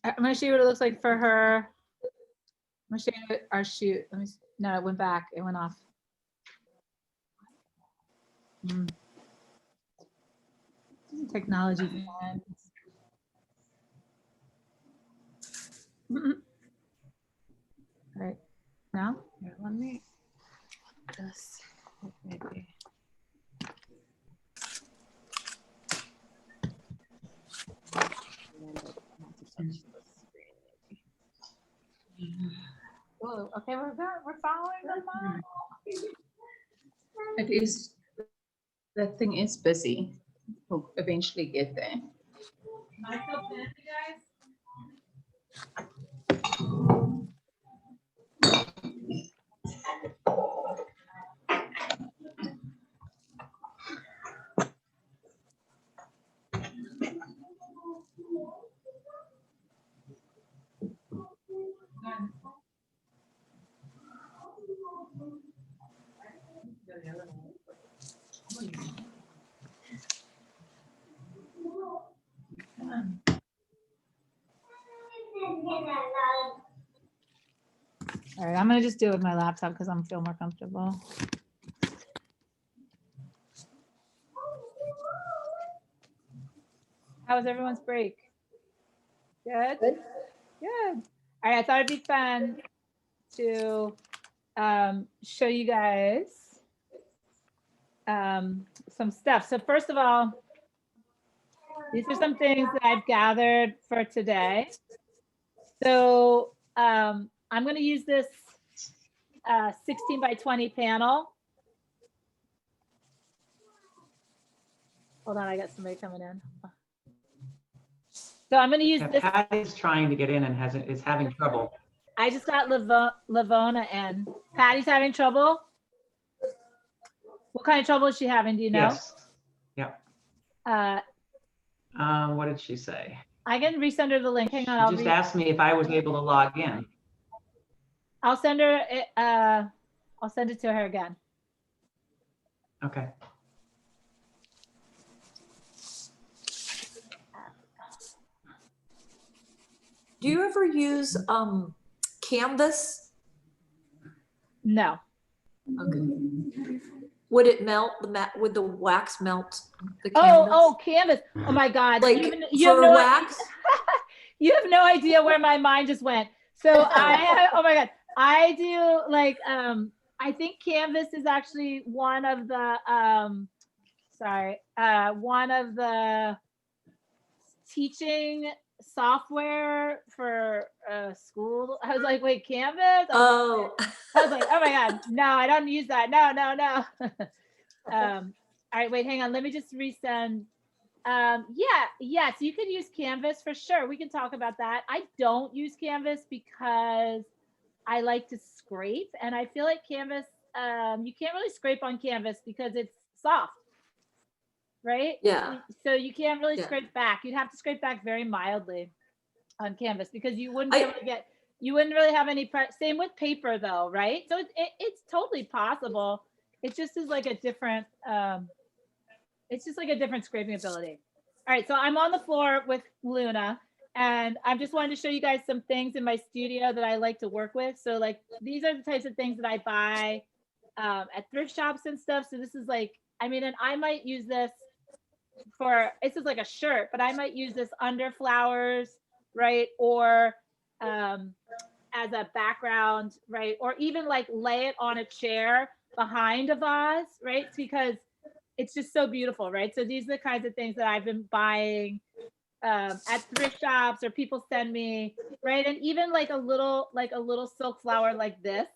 I'm gonna show you what it looks like for her. I'm gonna show you our shoot. Let me see. No, it went back. It went off. Technology. All right. Now? Here, let me this maybe. Whoa, okay, we're following the model. It is, that thing is busy. We'll eventually get there. Am I still fancy, guys? All right, I'm gonna just do it with my laptop because I'm feel more comfortable. How was everyone's break? Good? Good. All right, I thought it'd be fun to show you guys some stuff. So first of all, these are some things that I've gathered for today. So I'm going to use this 16 by 20 panel. Hold on, I got somebody coming in. So I'm going to use this. Patty's trying to get in and is having trouble. I just got Lavona in. Patty's having trouble? What kind of trouble is she having? Do you know? Yes. Yep. What did she say? I can resend her the link. Hang on. She just asked me if I was able to log in. I'll send her. I'll send it to her again. Okay. Do you ever use Canvas? No. Okay. Would it melt would the wax melt the canvas? Oh, Canvas. Oh my God. Like you for have no, wax? You have no idea where my mind just went. So oh my God. I do like, I think Canvas is actually one of the, one of the teaching software for school. I was like, wait, Canvas? I was like, oh my God, no, I don't use that. No. All right, wait, hang on. Let me just resend. Yes, you could use Canvas for sure. We can talk about that. I don't use Canvas because I like to scrape, and I feel like Canvas, you can't really scrape on Canvas because it's soft, right? Yeah. So you can't really scrape back. You'd have to scrape back very mildly on Canvas because you wouldn't be able to get, you wouldn't really have any, same with paper though, right? So it's totally possible. It just is like a different, it's just like a different scraping ability. All right, so I'm on the floor with Luna, and I just wanted to show you guys some things in my studio that I like to work with. So like, these are the types of things that I buy at thrift shops and stuff. So this is like, I mean, and I might use this for, this is like a shirt, but I might use this under flowers, right? Or as a background, right? Or even like lay it on a chair behind a vase, right? Because it's just so beautiful, right? So these are the kinds of things that I've been buying at thrift shops, or people send me, right? And even like a little silk flower like this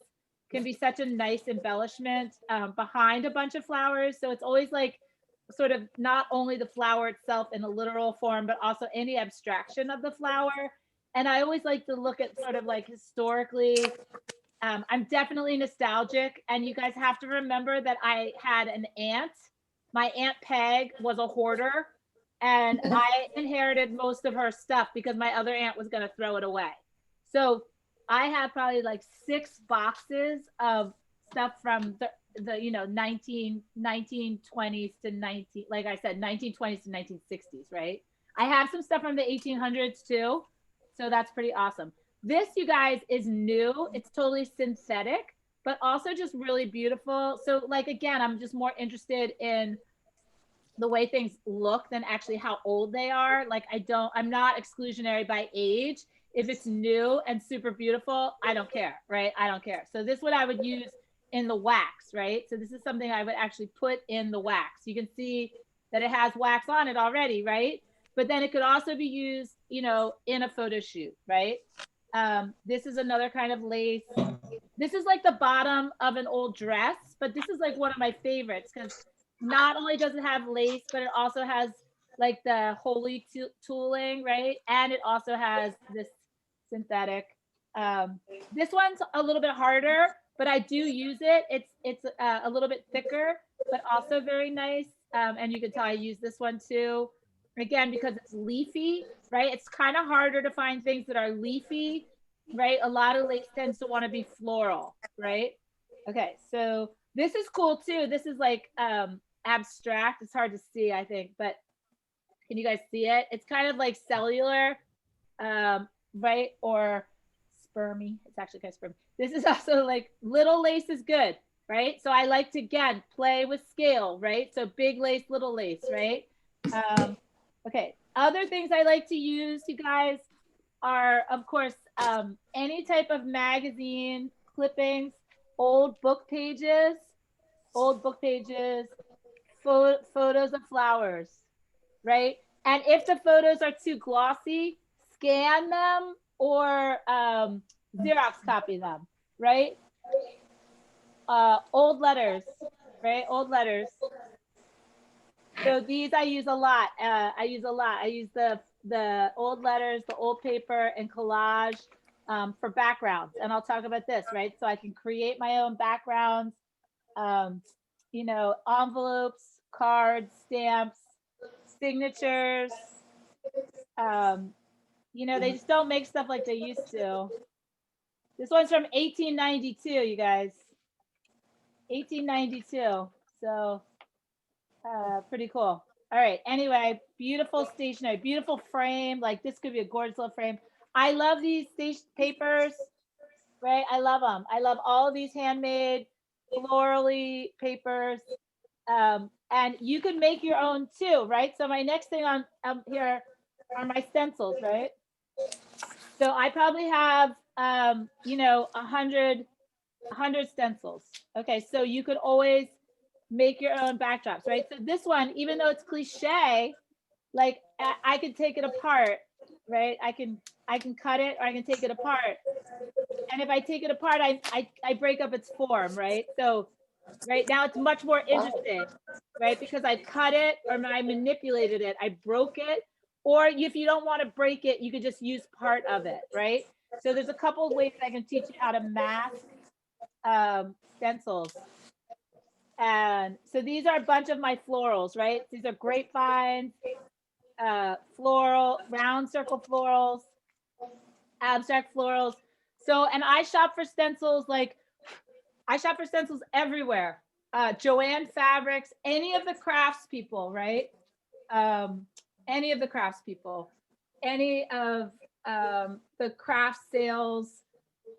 can be such a nice embellishment behind a bunch of flowers. So it's always like sort of not only the flower itself in a literal form, but also any abstraction of the flower. And I always like to look at sort of like historically, I'm definitely nostalgic. And you guys have to remember that I had an aunt. My Aunt Peg was a hoarder, and I inherited most of her stuff because my other aunt was going to throw it away. So I have probably like 6 boxes of stuff from the 1920s to 19, like I said, 1920s to 1960s, right? I have some stuff from the 1800s too, So that's pretty awesome. This, you guys, is new. It's totally synthetic, but also just really beautiful. So like, again, I'm just more interested in the way things look than actually how old they are. Like I'm not exclusionary by age. If it's new and super beautiful, I don't care, right? I don't care. So this one I would use in the wax, right? So this is something I would actually put in the wax. You can see that it has wax on it already, right? But then it could also be used, you know, in a photo shoot, right? This is another kind of lace. This is like the bottom of an old dress, but this is like one of my favorites because not only does it have lace, but it also has like the holy tooling, right? And it also has this synthetic. This one's a little bit harder, but I do use it. It's a little bit thicker, but also very nice. And you can tell I use this one too. Again, because it's leafy, right? It's kind of harder to find things that are leafy, right? A lot of lace tends to want to be floral, right? Okay, so this is cool too. This is like abstract. It's hard to see, I think, but can you guys see it? It's kind of like cellular, right? Or spermy. It's actually kind of spermy. This is also like little lace is good, right? So I like to, again, play with scale, right? So big lace, little lace, right? Okay, other things I like to use, you guys, are, of course, any type of magazine clippings, old book pages, photos of flowers, right? And if the photos are too glossy, scan them or Xerox copy them, right? Old letters, right? Old letters. So these I use a lot. I use the old letters, the old paper, and collage for backgrounds. And I'll talk about this, right? So I can create my own backgrounds, you know, envelopes, cards, stamps, signatures. You know, they just don't make stuff like they used to. This one's from 1892, you guys. 1892. So pretty cool. All right. Anyway, beautiful stationery, beautiful frame. Like this could be a gorgeous little frame. I love these papers, right? I love them. I love all of these handmade florally papers. And you can make your own too, right? So my next thing on here are my stencils, right? So I probably have, you know, 100 stencils. Okay. So you could always make your own backdrops, right? So this one, even though it's cliche, like I could take it apart, right? I can cut it or I can take it apart. And if I take it apart, I break up its form, right? So right now it's much more interesting, right? Because I cut it or I manipulated it, I broke it. Or if you don't want to break it, you could just use part of it, right? So there's a couple of ways I can teach you how to mask stencils. And so these are a bunch of my florals, right? These are grapevines, floral, round circle florals, abstract florals. So, and I shop for stencils, like I shop for stencils everywhere. Joanne Fabrics, any of the crafts people, right? Any of the crafts people, any of the craft sales,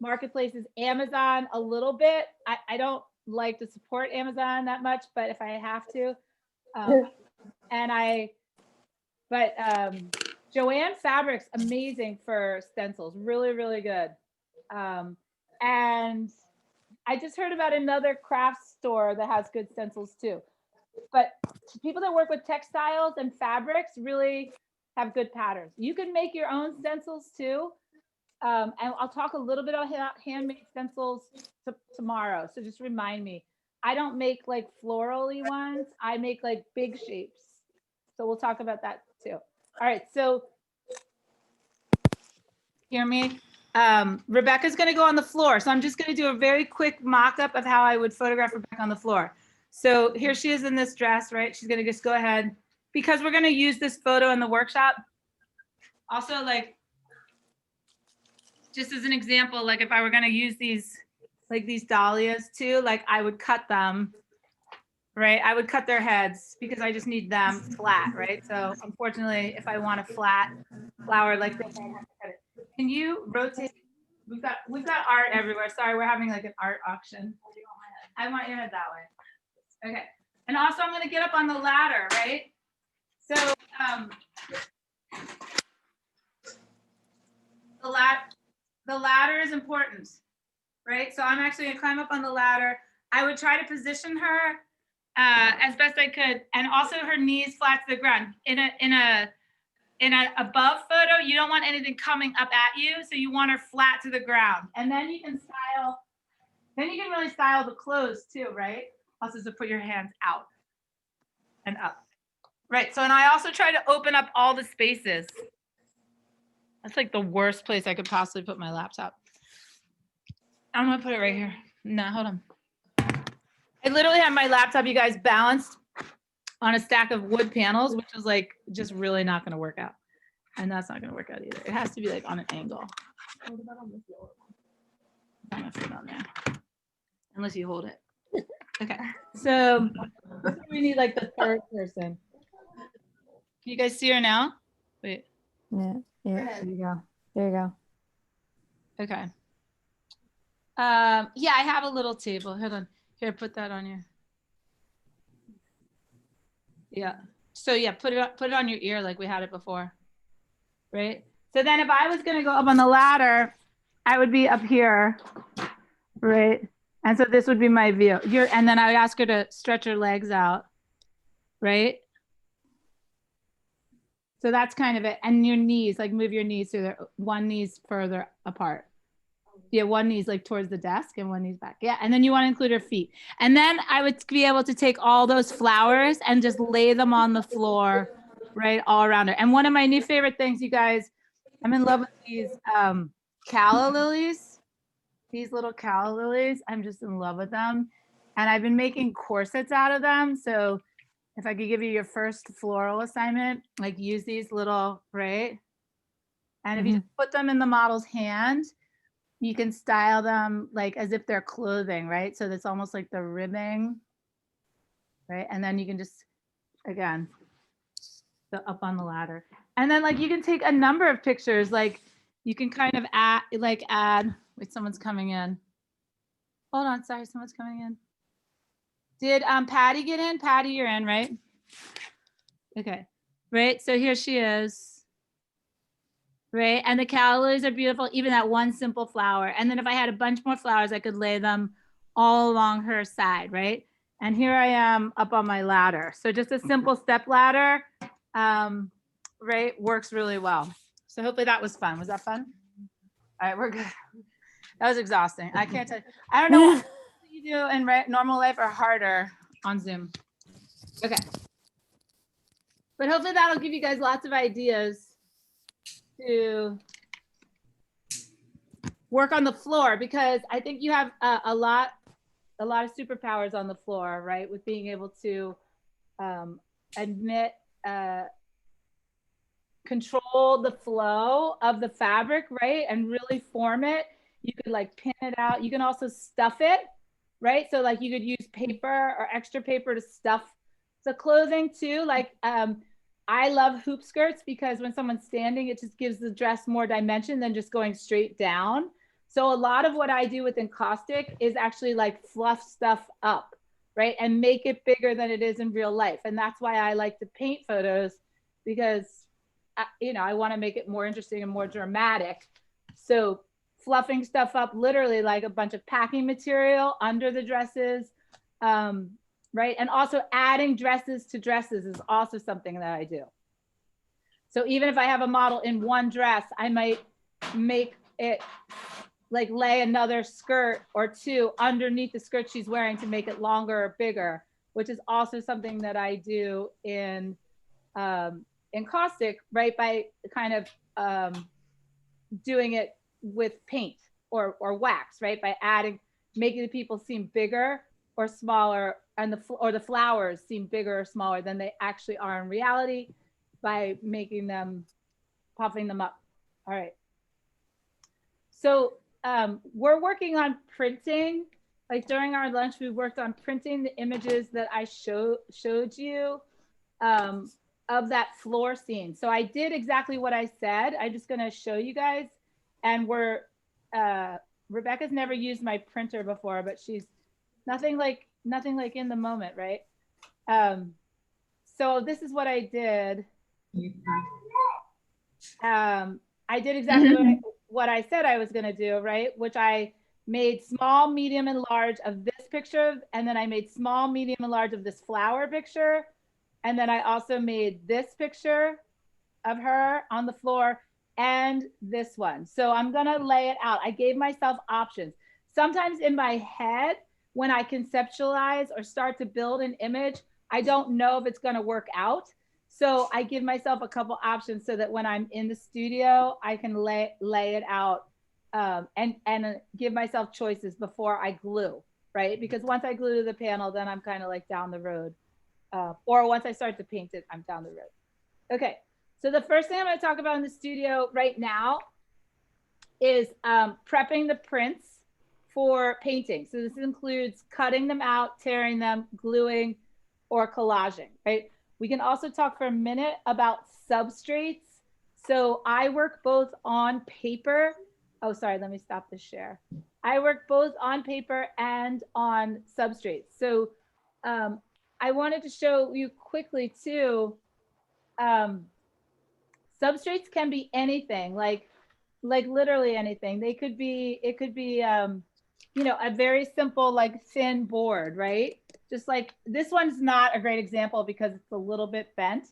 marketplaces, Amazon a little bit. I don't like to support Amazon that much, but if I have to, Joanne Fabrics, amazing for stencils, really, really good. And I just heard about another craft store that has good stencils too. But people that work with textiles and fabrics really have good patterns. You can make your own stencils too. And I'll talk a little bit about handmade stencils tomorrow. So just remind me. I don't make like florally ones. I make like big shapes. So we'll talk about that too. All right. So hear me? Rebecca's going to go on the floor. So I'm just going to do a very quick mock-up of how I would photograph Rebecca on the floor. So here she is in this dress, right? She's going to just go ahead because we're going to use this photo in the workshop. Also, like, just as an example, like if I were going to use these, like these dahlias too, like I would cut them, right? I would cut their heads because I just need them flat, right? So unfortunately, if I want a flat flower like this, I have to cut it. Can you rotate? We've got art everywhere. Sorry, we're having like an art auction. I want your head that way. Okay. And also I'm gonna get up on the ladder, right? So the ladder is important, right? So I'm actually gonna climb up on the ladder. I would try to position her as best I could, and also her knees flat to the ground. In an above photo, you don't want anything coming up at you, so you want her flat to the ground. And then you can style. Then you can really style the clothes too, right? Also, to put your hands out and up. Right. So, and I also try to open up all the spaces. That's like the worst place I could possibly put my laptop. I'm gonna put it right here. No, hold on. I literally have my laptop, you guys, balanced on a stack of wood panels, which is like just really not gonna work out. And that's not gonna work out either. It has to be like on an angle. What about on this lower one? I'm gonna put it on there. Unless you hold it. Okay. So we need like the third person. Can you guys see her now? Wait. Yeah, there you go. There you go. Okay. Yeah, I have a little table. Hold on. Here, put that on you. Yeah. So yeah, put it on your ear like we had it before. Right? So then if I was gonna go up on the ladder, I would be up here, right? And so this would be my view. And then I would ask her to stretch her legs out, right? So that's kind of it. And your knees, like move your knees so that one knee's further apart. Yeah, one knee's like towards the desk and one knee's back. Yeah, and then you want to include her feet. And then I would be able to take all those flowers and just lay them on the floor, right, all around her. And one of my new favorite things, you guys, I'm in love with these calla lilies. These little calla lilies, I'm just in love with them. And I've been making corsets out of them. So if I could give you your first floral assignment, like use these little, right? And if you just put them in the model's hand, you can style them like as if they're clothing, right? So that's almost like the ribbing, right? And then you can just, again, go up on the ladder. And then like you can take a number of pictures, like you can kind of add, wait, someone's coming in. Hold on, sorry, someone's coming in. Did Patty get in? Patty, you're in, right? Okay, right, so here she is. Right, and the calla lilies are beautiful, even that one simple flower. And then if I had a bunch more flowers, I could lay them all along her side, right? And here I am up on my ladder. So just a simple step ladder, right, works really well. So hopefully that was fun. Was that fun? All right, we're good. That was exhausting. I can't tell you. I don't know what you do in normal life or harder on Zoom. Okay. But hopefully that'll give you guys lots of ideas to work on the floor, because I think you have a lot of superpowers on the floor, right? With being able to control the flow of the fabric, right? And really form it. You could like pin it out. You can also stuff it, right? So like you could use paper or extra paper to stuff the clothing too. Like I love hoop skirts because when someone's standing, it just gives the dress more dimension than just going straight down. So a lot of what I do with Encaustic is actually like fluff stuff up, right? And make it bigger than it is in real life. And that's why I like to paint photos, because I want to make it more interesting and more dramatic. So fluffing stuff up, literally like a bunch of packing material under the dresses, right? And also adding dresses to dresses is also something that I do. So even if I have a model in one dress, I might make it like lay another skirt or two underneath the skirt she's wearing to make it longer or bigger, which is also something that I do in Encaustic, right? By kind of doing it with paint or wax, right? By making the people seem bigger or smaller, and the flowers seem bigger or smaller than they actually are in reality, by making them, puffing them up. All right. So we're working on printing. Like during our lunch, we worked on printing the images that I showed you of that floor scene. So I did exactly what I said. I'm just gonna show you guys and Rebecca's never used my printer before, but she's nothing like in the moment, right? So this is what I did. I did exactly what I said I was going to do, right? Which I made small, medium, and large of this picture. And then I made small, medium, and large of this flower picture. And then I also made this picture of her on the floor and this one. So I'm going to lay it out. I gave myself options. Sometimes in my head, when I conceptualize or start to build an image, I don't know if it's going to work out. So I give myself a couple options so that when I'm in the studio, I can lay it out and give myself choices before I glue, right? Because once I glue to the panel, then I'm kind of like down the road. Or once I start to paint it, I'm down the road. Okay, so the first thing I'm going to talk about in the studio right now is prepping the prints for painting. So this includes cutting them out, tearing them, gluing, or collaging, right? We can also talk for a minute about substrates. So I work both on paper. Oh, sorry, let me stop the share. I work both on paper and on substrates. So I wanted to show you quickly too, substrates can be anything, like literally anything. It could be, you know, a very simple, like thin board, right? Just like this one's not a great example because it's a little bit bent,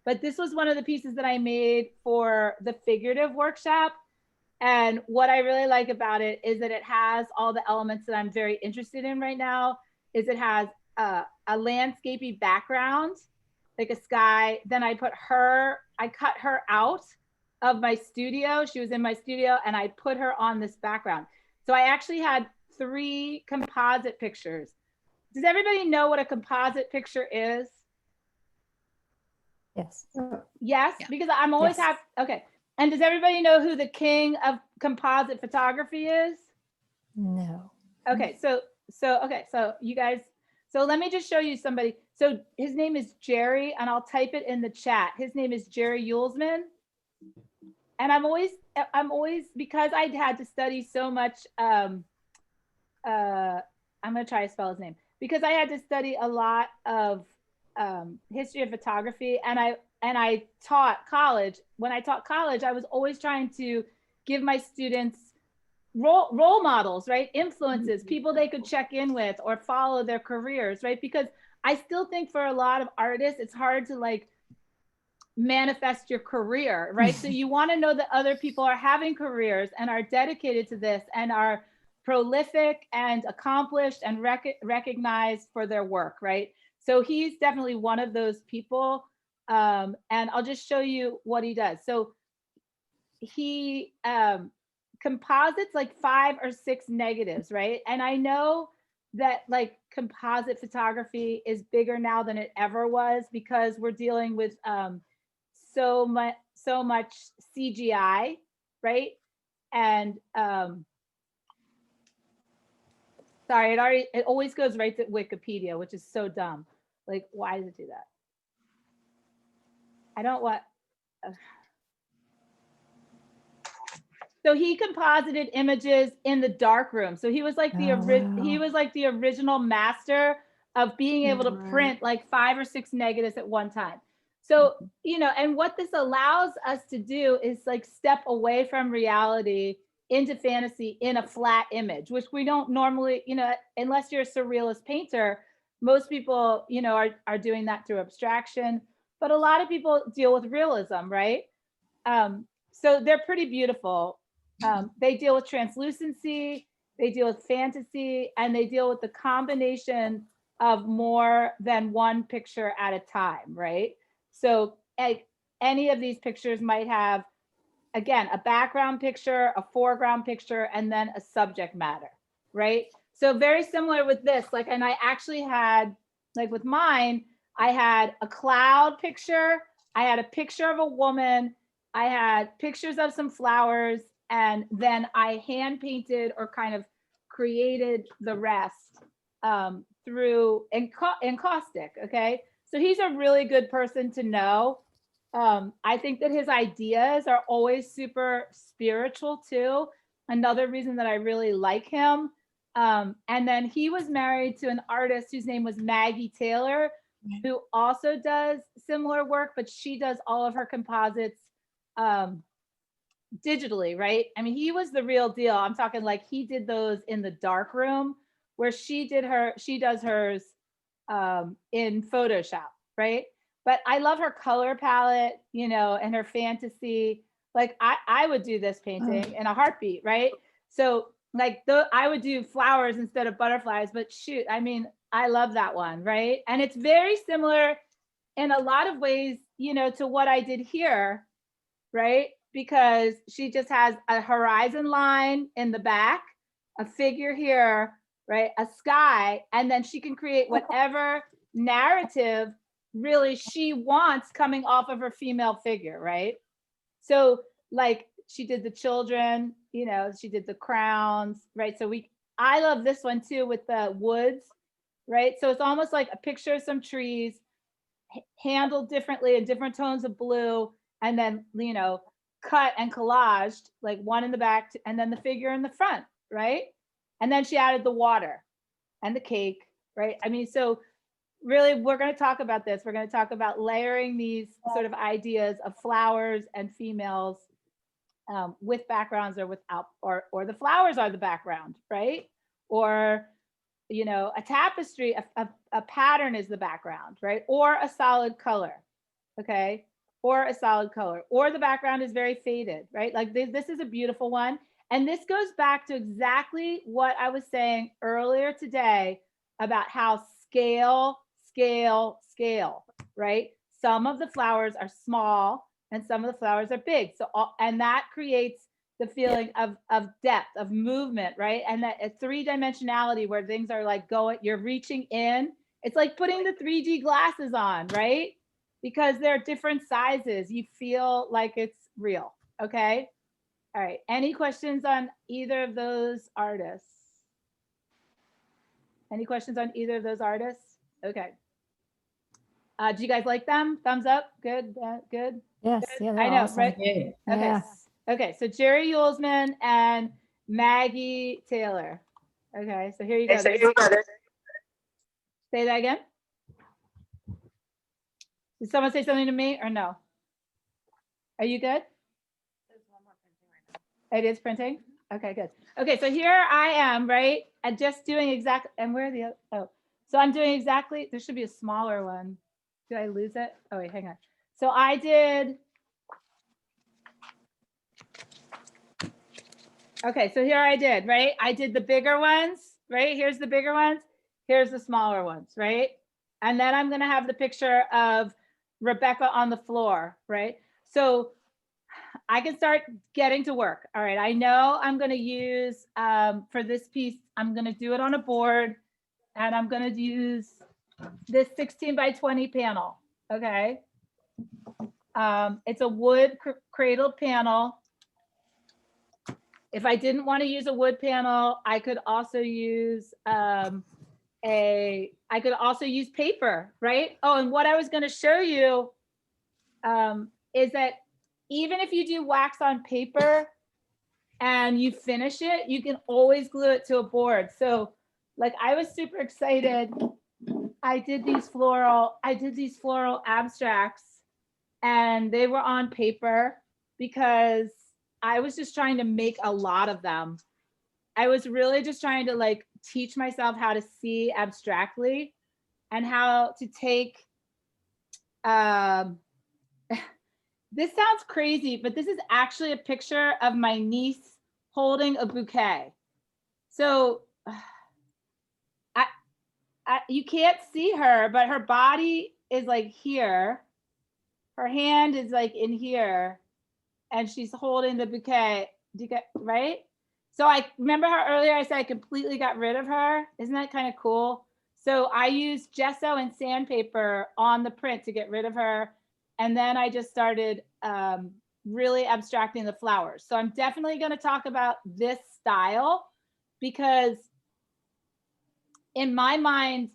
but this was one of the pieces that I made for the figurative workshop. And what I really like about it is that it has all the elements that I'm very interested in right now. Is it has a landscapey background, like a sky. Then I cut her out of my studio. She was in my studio and I put her on this background. So I actually had 3 composite pictures. Does everybody know what a composite picture is? Yes. Yes, Yeah. because I'm always Yes. okay. And does everybody know who the king of composite photography is? No. Okay, so you guys, so let me just show you somebody. So his name is Jerry, and I'll type it in the chat. His name is Jerry Yulesman. And I'm always, because I had to study so much, I'm gonna try to spell his name, because I had to study a lot of history of photography, and I taught college. When I taught college, I was always trying to give my students role models, right? Influences, people they could check in with or follow their careers, right? Because I still think for a lot of artists, it's hard to like manifest your career, right? So you want to know that other people are having careers and are dedicated to this and are prolific and accomplished and recognized for their work, right? So he's definitely one of those people. And I'll just show you what he does. So he composites like 5 or 6 negatives, right? And I know that like composite photography is bigger now than it ever was because we're dealing with so much CGI, right? And sorry, it always goes right to Wikipedia, which is so dumb. Like, why does it do that? I don't want. So he composited images in the dark room. So he was like the he was like the original master of being able to print like 5 or 6 negatives at one time. So, you know, and what this allows us to do is like step away from reality into fantasy in a flat image, which we don't normally, you know, unless you're a surrealist painter, most people, you know, are doing that through abstraction, but a lot of people deal with realism, right? So they're pretty beautiful. They deal with translucency, they deal with fantasy, and they deal with the combination of more than one picture at a time, right? So any of these pictures might have, again, a background picture, a foreground picture, and then a subject matter, right? So very similar with this, like, and I actually had, like with mine, I had a cloud picture, I had a picture of a woman, I had pictures of some flowers, and then I hand painted or kind of created the rest through encaustic, okay? So he's a really good person to know I think that his ideas are always super spiritual too. Another reason that I really like him. And then he was married to an artist whose name was Maggie Taylor, who also does similar work, but she does all of her composites digitally, right? I mean, he was the real deal. I'm talking like he did those in the dark room, where she does hers in Photoshop, right? But I love her color palette, you know, and her fantasy. Like I would do this painting in a heartbeat, right? So like I would do flowers instead of butterflies, but shoot, I mean, I love that one, right? And it's very similar in a lot of ways, you know, to what I did here, right? Because she just has a horizon line in the back, a figure here, right? A sky, and then she can create whatever narrative really she wants coming off of her female figure, right? So like she did the children, you know, she did the crowns, right? So I love this one too with the woods, right? So it's almost like a picture of some trees handled differently in different tones of blue, and then, you know, cut and collaged, like one in the back and then the figure in the front, right? And then she added the water and the cake, right? I mean, so really we're going to talk about this. We're going to talk about layering these sort of ideas of flowers and females with backgrounds or without, or the flowers are the background, right? Or, you know, a tapestry, a pattern is the background, right? Or a solid color, okay? Or a solid color, or the background is very faded, right? Like this is a beautiful one. And this goes back to exactly what I was saying earlier today about how scale, right? Some of the flowers are small and some of the flowers are big. So, and that creates the feeling of depth, of movement, right? And that a 3-dimensionality where things are like you're reaching in. It's like putting the 3D glasses on, right? Because they're different sizes. You feel like it's real, okay? All right, any questions on either of those artists? Any questions on either of those artists? Okay. Do you guys like them? Thumbs up, good, good? Yes, yeah, they're I know, awesome. right? Yeah. Okay, Yeah. okay, so Jerry Yulesman and Maggie Taylor. Okay, so here you go. Say that again. Did someone say something to me or no? Are you good? It is printing? Okay, good. Okay, so here I am, right? And just doing exactly, and where are the other, oh. So I'm doing exactly, there should be a smaller one. Did I lose it? Oh wait, hang on. So I did, okay, so here I did, right? I did the bigger ones, right? Here's the bigger ones. Here's the smaller ones, right? And then I'm gonna have the picture of Rebecca on the floor, right? So I can start getting to work. All right, I know I'm gonna use, for this piece, I'm gonna do it on a board and I'm gonna use this 16 by 20 panel, okay? It's a wood cradled panel. If I didn't want to use a wood panel, I could also use paper, right? Oh, and what I was going to show you is that even if you do wax on paper and you finish it, you can always glue it to a board. So like I was super excited. I did these floral abstracts and they were on paper because I was just trying to make a lot of them. I was really just trying to like teach myself how to see abstractly and how to take, this sounds crazy, but this is actually a picture of my niece holding a bouquet. So you can't see her, but her body is like here. Her hand is like in here and she's holding the bouquet, right? So I remember how earlier I said I completely got rid of her. Isn't that kind of cool? So I used gesso and sandpaper on the print to get rid of her. And then I just started really abstracting the flowers. So I'm definitely going to talk about this style because in my mind,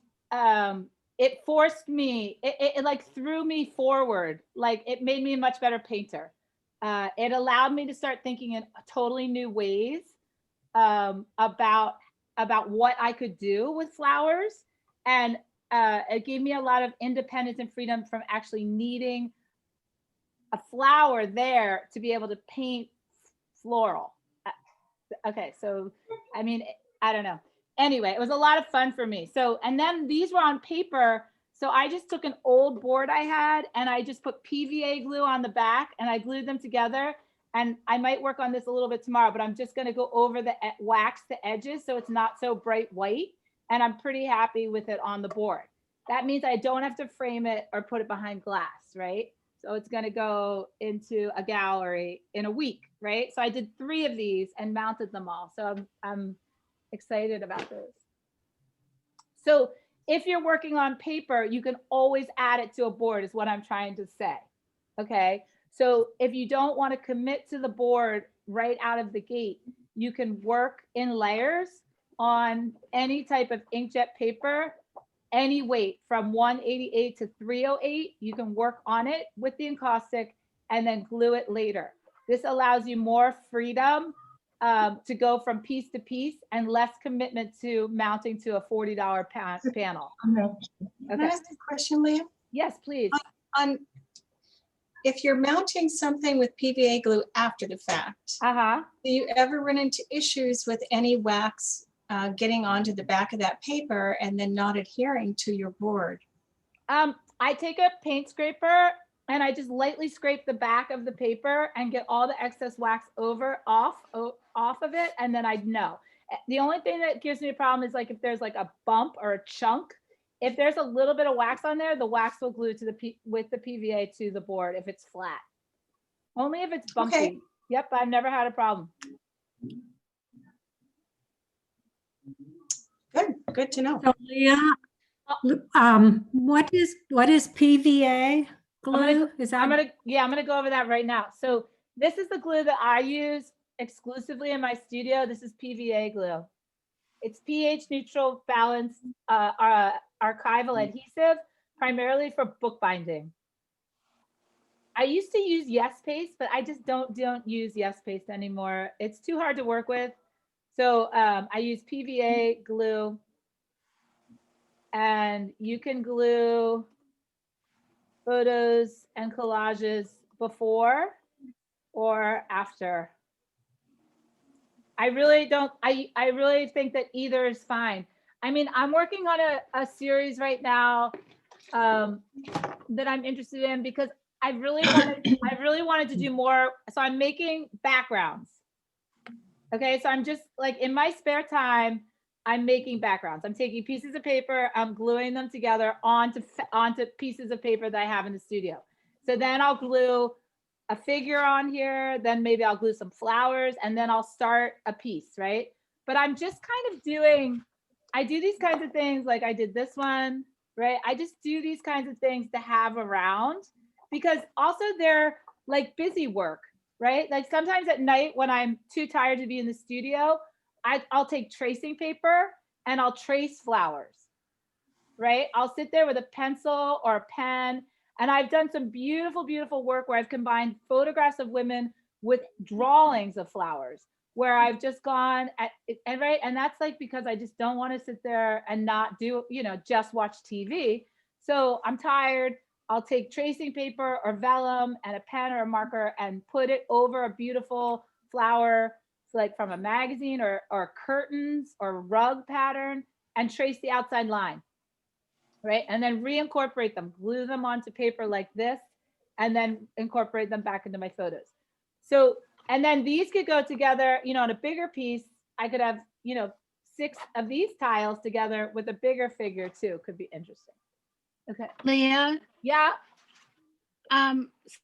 it forced me, it like threw me forward. Like it made me a much better painter. It allowed me to start thinking in totally new ways about what I could do with flowers. And it gave me a lot of independence and freedom from actually needing a flower there to be able to paint floral. Okay, so I mean, I don't know. Anyway, it was a lot of fun for me. So, and then these were on paper. So I just took an old board I had and I just put PVA glue on the back and I glued them together. And I might work on this a little bit tomorrow, but I'm just going to go over the wax the edges so it's not so bright white. And I'm pretty happy with it on the board. That means I don't have to frame it or put it behind glass, right? So it's going to go into a gallery in a week, right? So I did 3 of these and mounted them all. So I'm excited about those. So if you're working on paper, you can always add it to a board is what I'm trying to say. Okay. So if you don't want to commit to the board right out of the gate, you can work in layers on any type of inkjet paper, any weight from 188 to 308. You can work on it with the encaustic and then glue it later. This allows you more freedom to go from piece to piece and less commitment to mounting to a $40 panel. Can I ask a question, Leah? Yes, please. On if you're mounting something with PVA glue after the fact, do you ever run into issues with any wax getting onto the back of that paper and then not adhering to your board? I take a paint scraper and I just lightly scrape the back of the paper and get all the excess wax off of it. And then I know. The only thing that gives me a problem is like if there's like a bump or a chunk, if there's a little bit of wax on there, the wax will glue to with the PVA to the board if it's flat. Only if it's bumpy. Okay. Yep, I've never had a problem. Good to know. So Leah, what is PVA glue? I'm gonna go over that right now. So this is the glue that I use exclusively in my studio. This is PVA glue. It's pH neutral, balanced, archival adhesive, primarily for bookbinding. I used to use Yes Paste, but I just don't use Yes Paste anymore. It's too hard to work with. So I use PVA glue, and you can glue photos and collages before or after. I really think that either is fine. I mean, I'm working on a series right now that I'm interested in because I really wanted to do more. So I'm making backgrounds. Okay, so I'm just like in my spare time, I'm making backgrounds. I'm taking pieces of paper, I'm gluing them together onto pieces of paper that I have in the studio. So then I'll glue a figure on here, then maybe I'll glue some flowers, and then I'll start a piece, right? But I'm just kind of I do these kinds of things, like I did this one, right? I just do these kinds of things to have around because also they're like busy work, right? Like sometimes at night when I'm too tired to be in the studio, I'll take tracing paper and I'll trace flowers, right? I'll sit there with a pencil or a pen. And I've done some beautiful, beautiful work where I've combined photographs of women with drawings of flowers, where I've just gone and that's like because I just don't want to sit there and not do, just watch TV. So I'm tired. I'll take tracing paper or vellum and a pen or a marker and put it over a beautiful flower, like from a magazine or curtains or rug pattern, and trace the outside line. Right. And then reincorporate them, glue them onto paper like this, and then incorporate them back into my photos. So, and then these could go together, on a bigger piece. I could have, 6 of these tiles together with a bigger figure too. Could be interesting. Okay. Leah, Yeah.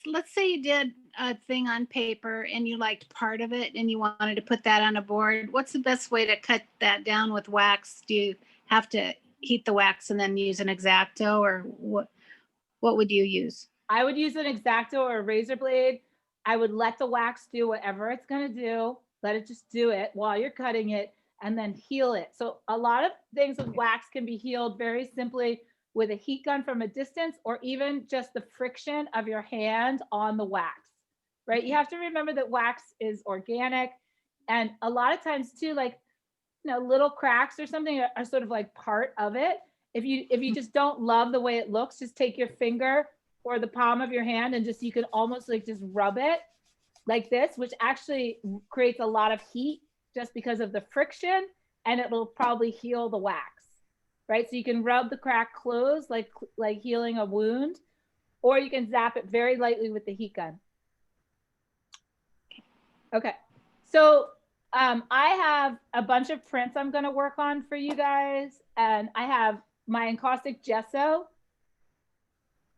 let's say you did a thing on paper and you liked part of it and you wanted to put that on a board. What's the best way to cut that down with wax? Do you have to heat the wax and then use an X-Acto, or what would you use? I would use an X-Acto or a razor blade. I would let the wax do whatever it's going to do. Let it just do it while you're cutting it and then heal it. So a lot of things with wax can be healed very simply with a heat gun from a distance, or even just the friction of your hand on the wax, right? You have to remember that wax is organic. And a lot of times too, like, little cracks or something are sort of like part of it. If you just don't love the way it looks, just take your finger or the palm of your hand and you can almost like just rub it like this, which actually creates a lot of heat just because of the friction, and it will probably heal the wax, right? So you can rub the crack closed like healing a wound, or you can zap it very lightly with the heat gun. Okay, so I have a bunch of prints I'm going to work on for you guys, and I have my encaustic gesso,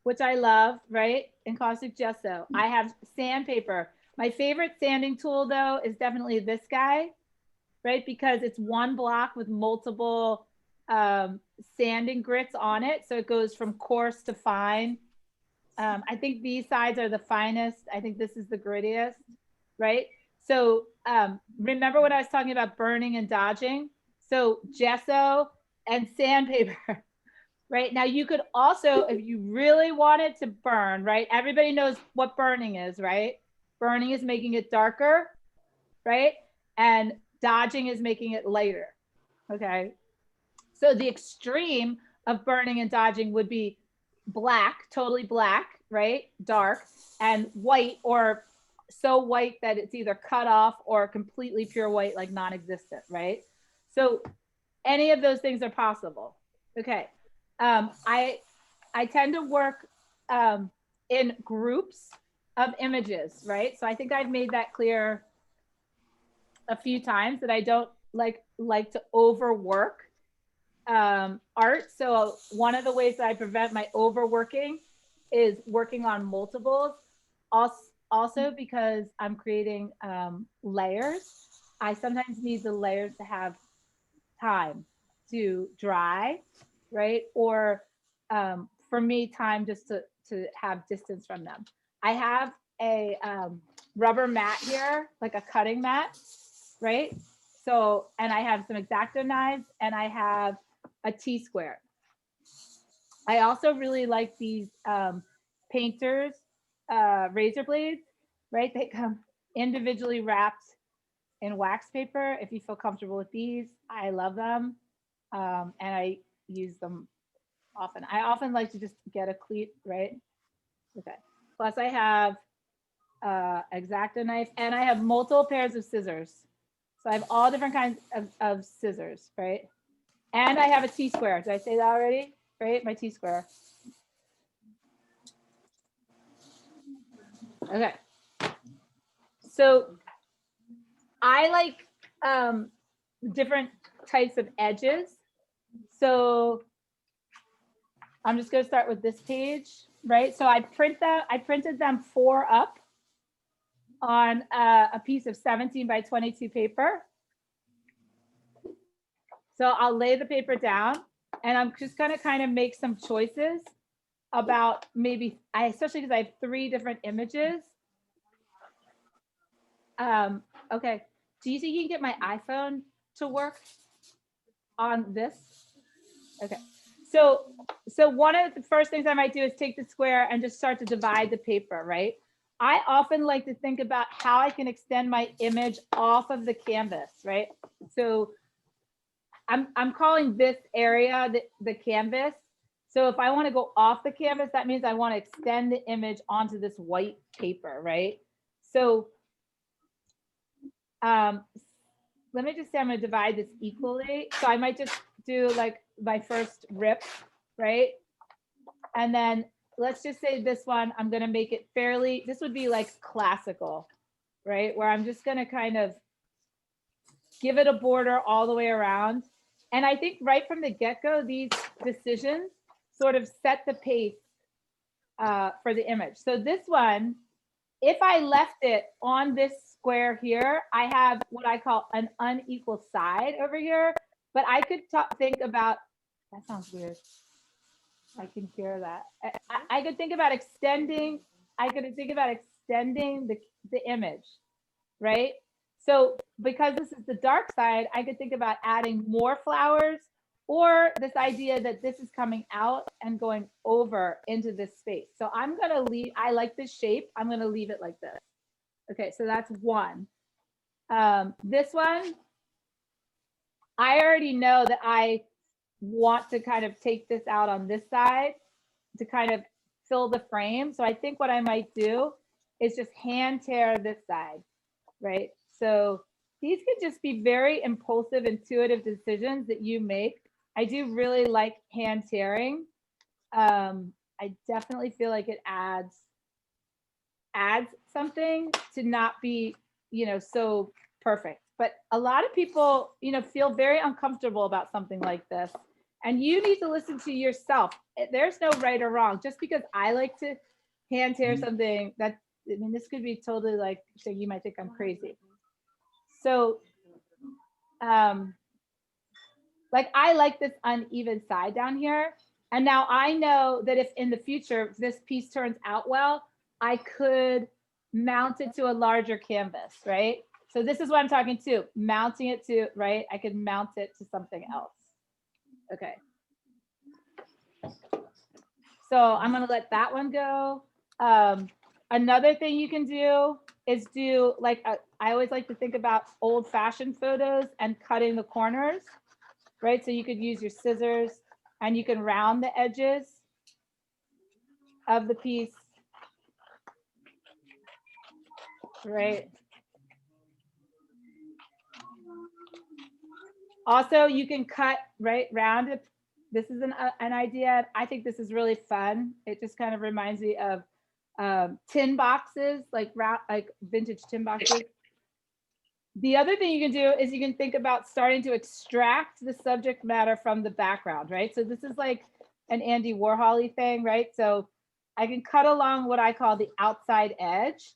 which I love, right? Encaustic gesso. I have sandpaper. My favorite sanding tool, though, is definitely this guy, right? Because it's one block with multiple sanding grits on it. So it goes from coarse to fine. I think these sides are the finest. I think this is the grittiest, right? So remember when I was talking about burning and dodging? So gesso and sandpaper, right? Now you could also, if you really wanted to burn, right? Everybody knows what burning is, right? Burning is making it darker, right? And dodging is making it lighter, okay? So the extreme of burning and dodging would be black, totally black, right? Dark, and white, or so white that it's either cut off or completely pure white, like non-existent, right? So any of those things are possible. Okay. I tend to work in groups of images, right? So I think I've made that clear a few times that I don't like to overwork art. So one of the ways that I prevent my overworking is working on multiples. Also because I'm creating layers, I sometimes need the layers to have time to dry, right? Or for me, time just to have distance from them. I have a rubber mat here, like a cutting mat, right? So, and I have some X-Acto knives, and I have a T-square. I also really like these painters razor blades, right? They come individually wrapped in wax paper. If you feel comfortable with these, I love them. And I use them often. I often like to just get a cleat, right? Okay. Plus I have X-Acto knife, and I have multiple pairs of scissors. So I have all different kinds of scissors, right? And I have a T-square. Did I say that already? Right? My T-square. Okay. So I like different types of edges. So I'm just going to start with this page, right? So I printed them 4 up on a piece of 17 by 22 paper. So I'll lay the paper down, and I'm just going to kind of make some choices about maybe, especially because I have 3 different images. Okay. Do you think you can get my iPhone to work on this? Okay. So one of the first things I might do is take the square and just start to divide the paper, right? I often like to think about how I can extend my image off of the canvas, right? So I'm calling this area the canvas. So if I want to go off the canvas, that means I want to extend the image onto this white paper, right? So let me just say I'm going to divide this equally. So I might just do like my first rip, right? And then let's just say this one, I'm going to make it fairly, this would be like classical, right? Where I'm just going to kind of give it a border all the way around. And I think right from the get-go, these decisions sort of set the pace for the image. So this one, if I left it on this square here, I have what I call an unequal side over here, but I could think about, that sounds weird. I can hear that. I could think about extending, the image, right? So because this is the dark side, I could think about adding more flowers or this idea that this is coming out and going over into this space. So I'm gonna leave, I like this shape. I'm gonna leave it like this. Okay, so that's one. This one, I already know that I want to kind of take this out on this side to kind of fill the frame. So I think what I might do is just hand tear this side, right? So these could just be very impulsive, intuitive decisions that you make. I do really like hand tearing. I definitely feel like it adds something to not be, you know, so perfect. But a lot of people, you know, feel very uncomfortable about something like this. And you need to listen to yourself. There's no right or wrong. Just because I like to hand tear something, that, I mean, this could be totally like, so you might think I'm crazy. So, like, I like this uneven side down here. And now I know that if in the future this piece turns out well, I could mount it to a larger canvas, right? So this is what I'm talking to, mounting it to, right? I could mount it to something else. Okay. So I'm gonna let that one go. Another thing you can do is do like, I always like to think about old fashioned photos and cutting the corners, right? So you could use your scissors and you can round the edges of the piece, right? Also, you can cut right round it. This is an idea. I think this is really fun. It just kind of reminds me of tin boxes, like vintage tin boxes. The other thing you can do is you can think about starting to extract the subject matter from the background, right? So this is like an Andy Warhol-y thing, right? So I can cut along what I call the outside edge.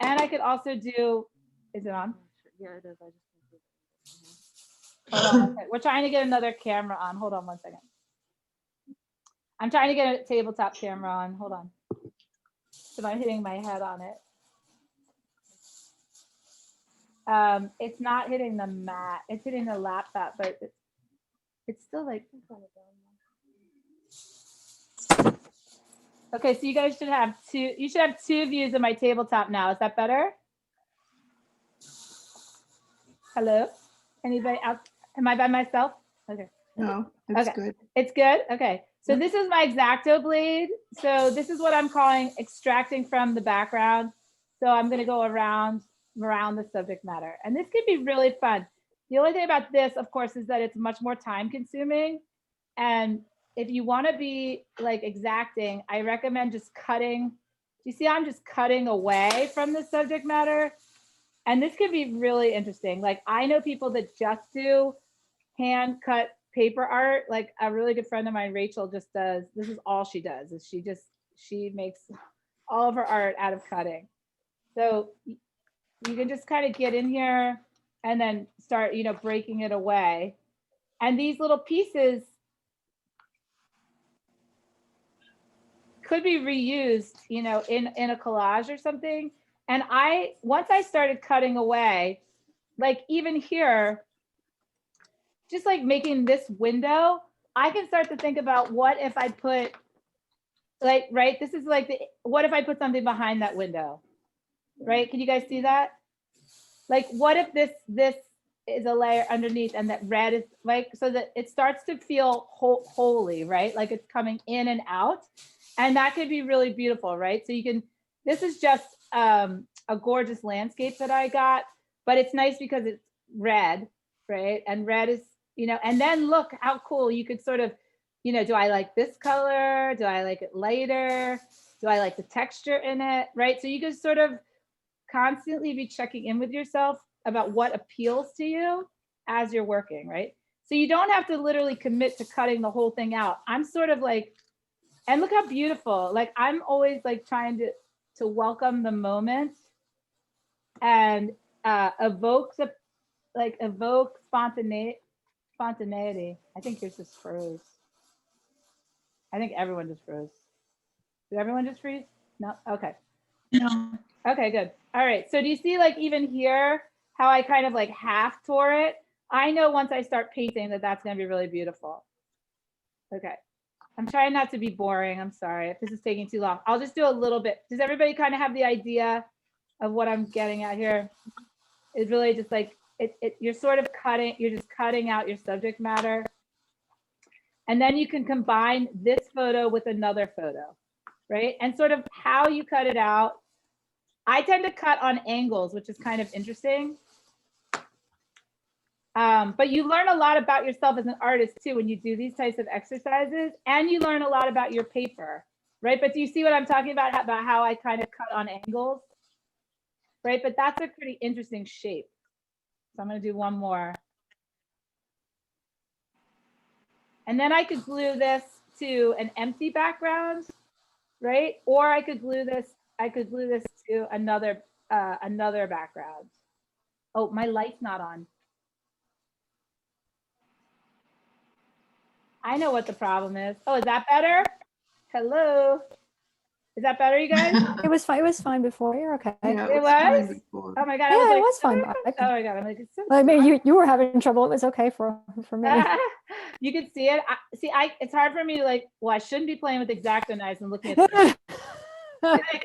And I could also do, is it on? Yeah, it is. I just Hold on one second. We're trying to get another camera on. Hold on one second. I'm trying to get a tabletop camera on. Hold on. So I'm hitting my head on it. It's not hitting the mat. It's hitting the laptop, but it's still like. Okay, so you guys should have two. You should have two views of my tabletop now. Is that better? Hello? Anybody else? Am I by myself? Okay. No, it's Okay. good. It's good? Okay. So this is my X-Acto blade. So this is what I'm calling extracting from the background. So I'm going to go around the subject matter. And this could be really fun. The only thing about this, of course, is that it's much more time consuming. And if you want to be like exacting, I recommend just cutting. You see, I'm just cutting away from the subject matter. And this could be really interesting. Like, I know people that just do hand cut paper art. Like a really good friend of mine, Rachel, just does, this is all she does, is she makes all of her art out of cutting. So you can just kind of get in here and then start, you know, breaking it away. And these little pieces could be reused, you know, in a collage or something. And once I started cutting away, like even here, just like making this window, I can start to think about what if I put like, right, this is like, what if I put something behind that window, right? Can you guys see that? Like, what if this is a layer underneath and that red is like, so that it starts to feel holy, right? Like it's coming in and out. And that could be really beautiful, right? So you can, this is just a gorgeous landscape that I got, but it's nice because it's red, right? And red is, you know, and then look how cool you could sort of, you know, do I like this color? Do I like it lighter? Do I like the texture in it, right? So you can sort of constantly be checking in with yourself about what appeals to you as you're working, right? So you don't have to literally commit to cutting the whole thing out. I'm sort of like, and look how beautiful, like I'm always like trying to welcome the moment and evoke spontaneity. I think yours just froze. I think everyone just froze. Did everyone just freeze? No? Okay. No. Okay, good. All right. So do you see like even here how I kind of like half tore it? I know once I start painting that that's gonna be really beautiful. Okay, I'm trying not to be boring. I'm sorry if this is taking too long. I'll just do a little bit. Does everybody kind of have the idea of what I'm getting at here? It's really just like, you're sort of you're just cutting out your subject matter. And then you can combine this photo with another photo, right? And sort of how you cut it out. I tend to cut on angles, which is kind of interesting. But you learn a lot about yourself as an artist too when you do these types of exercises, and you learn a lot about your paper, right? But do you see what I'm talking about how I kind of cut on angles, right? But that's a pretty interesting shape. So I'm gonna do one more. And then I could glue this to an empty background, right? Or I could glue this to another background. Oh, my light's not on. I know what the problem is. Oh, is that better? Hello. Is that better, you guys? It was fine. It was fine before. You're okay. Yeah, It fine was? before. Oh my God. Yeah, I was like, it was fine. oh my God. I'm like, it's so I mean, you were having trouble. It was okay for me. you can see it. It's hard for me to like, well, I shouldn't be playing with X-Acto knives and looking at this.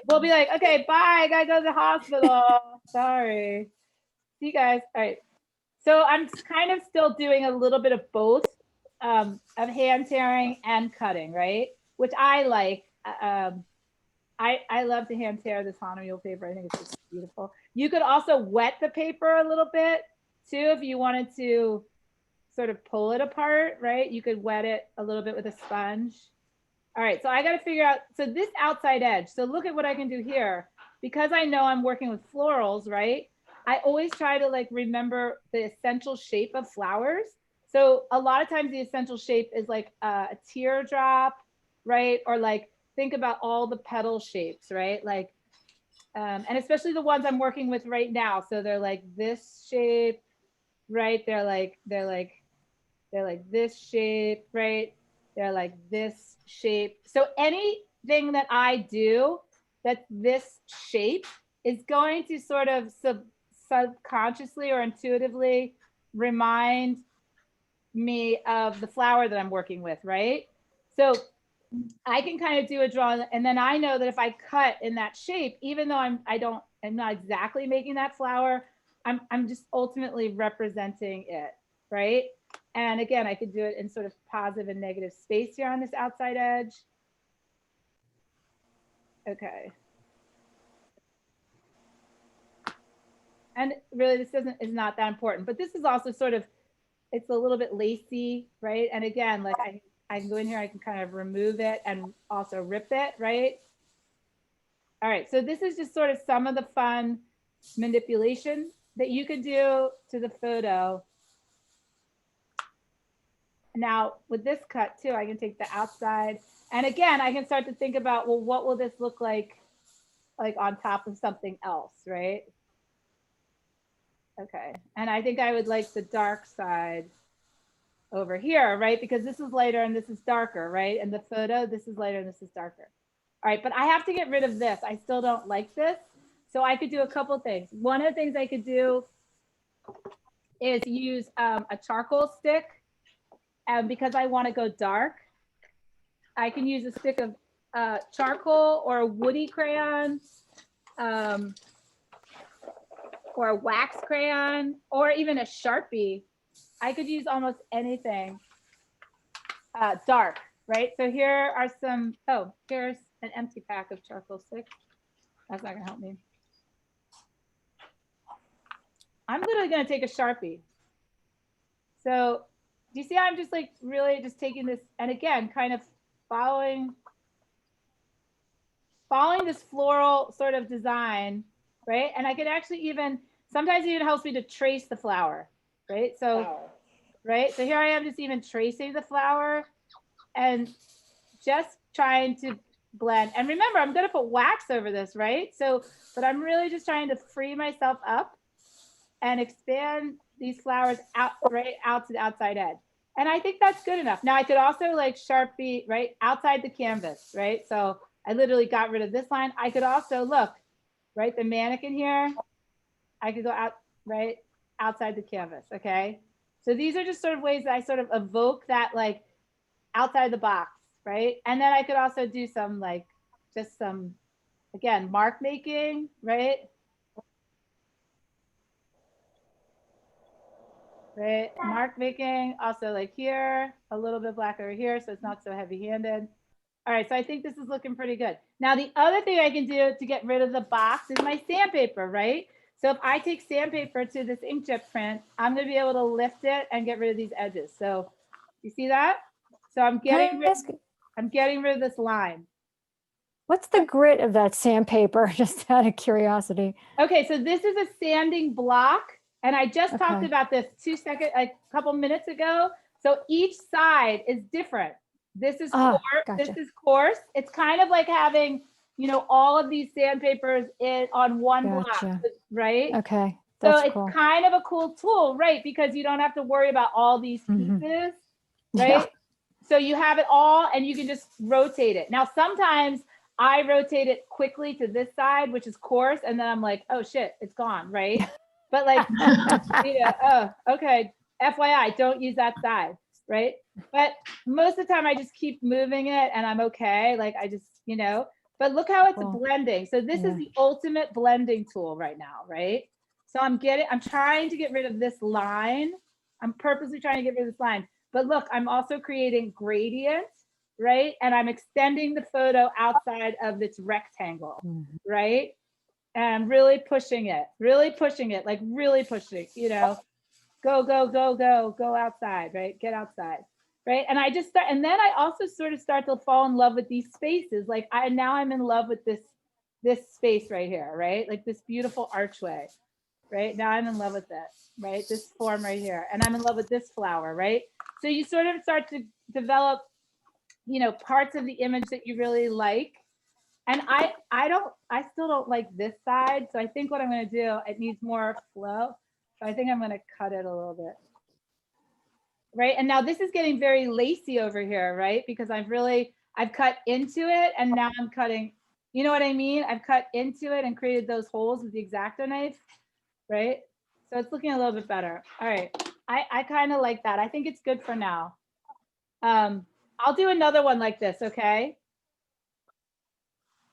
We'll be like, okay, bye. I gotta go to the hospital. Sorry. See you guys. All right. So I'm kind of still doing a little bit of both, of hand tearing and cutting, right? Which I like. I love to hand tear this Hahnemühle paper. I think it's just beautiful. You could also wet the paper a little bit too if you wanted to sort of pull it apart, right? You could wet it a little bit with a sponge. All right, so I got to figure out, so this outside edge, so look at what I can do here. Because I know I'm working with florals, right? I always try to like remember the essential shape of flowers. So a lot of times the essential shape is like a teardrop, right? Or like, think about all the petal shapes, right? Like, and especially the ones I'm working with right now. So they're like this shape, right? They're like this shape, right? They're like this shape. So anything that I do that's this shape is going to sort of subconsciously or intuitively remind me of the flower that I'm working with, right? So I can kind of do a drawing, and then I know that if I cut in that shape, even though I'm not exactly making that flower, I'm just ultimately representing it, right? And again, I could do it in sort of positive and negative space here on this outside edge. Okay. And really, this is not that important, but this is also sort of, it's a little bit lacy, right? And again, like I can go in here, I can kind of remove it and also rip it, right? All right, so this is just sort of some of the fun manipulation that you could do to the photo. Now with this cut too, I can take the outside, and again, I can start to think about, well, what will this look like on top of something else, right? Okay, and I think I would like the dark side over here, right? Because this is lighter and this is darker, right? And the photo, this is lighter and this is darker. All right, but I have to get rid of this. I still don't like this. So I could do a couple things. One of the things I could do is use a charcoal stick. And because I want to go dark, I can use a stick of charcoal or a woody crayon, or a wax crayon, or even a Sharpie. I could use almost anything dark, right? So here are some, oh, here's an empty pack of charcoal sticks. That's not gonna help me. I'm literally gonna take a Sharpie. So do you see how I'm just like really just taking this, and again, kind of following this floral sort of design, right? And I could actually even, sometimes it even helps me to trace the flower, right? So, right? So here I am just even tracing the flower and just trying to blend. And remember, I'm gonna put wax over this, right? So, but I'm really just trying to free myself up and expand these flowers out, right out to the outside edge. And I think that's good enough. Now I could also like Sharpie, right, outside the canvas, right? So I literally got rid of this line. I could also look, right, the mannequin here. I could go out, right, outside the canvas, okay? So these are just sort of ways that I sort of evoke that like outside the box, right? And then I could also do some like, just some, again, mark making, right? Right, mark making, also like here, a little bit blacker here, so it's not so heavy handed. All right, so I think this is looking pretty good. Now, the other thing I can do to get rid of the box is my sandpaper, right? So if I take sandpaper to this inkjet print, I'm gonna be able to lift it and get rid of these edges. So you see that? So I'm getting rid of this line. What's the grit of that sandpaper? Just out of curiosity. Okay, so this is a sanding block, and I just talked Okay. about this a couple minutes ago. So each side is different. This is Ah, coarse. This gotcha. is coarse. It's kind of like having, you know, all of these sandpapers on one block, Gotcha. right? Okay, So that's it's cool. kind of a cool tool, right? Because you don't have to worry about all these Mhm. pieces, Yeah. right? So you have it all and you can just rotate it. Now, sometimes I rotate it quickly to this side, which is coarse, and then I'm like, oh shit, it's gone, right? But like, you know, oh, okay, FYI, don't use that side, right? But most of the time I just keep moving it and I'm okay. Like I just, you know, but look how it's Cool. blending. So this Yeah. is the ultimate blending tool right now, right? So I'm trying to get rid of this line. I'm purposely trying to get rid of this line. But look, I'm also creating gradient, right? And I'm extending the photo outside of this rectangle, Mhm. right? And really pushing it, like really pushing, you know, go, go, go, go, go outside, right? Get outside, right? And I just start, and then I also sort of start to fall in love with these spaces. Like now I'm in love with this space right here, right? Like this beautiful archway, right? Now I'm in love with it, right? This form right here. And I'm in love with this flower, right? So you sort of start to develop, you know, parts of the image that you really like. And I still don't like this side. So I think what I'm going to do, it needs more flow. So I think I'm going to cut it a little bit. Right. And now this is getting very lacy over here, right? Because I've cut into it and now I'm cutting, you know what I mean? I've cut into it and created those holes with the X-Acto knife, right? So it's looking a little bit better. All right. I kind of like that. I think it's good for now. I'll do another one like this, okay?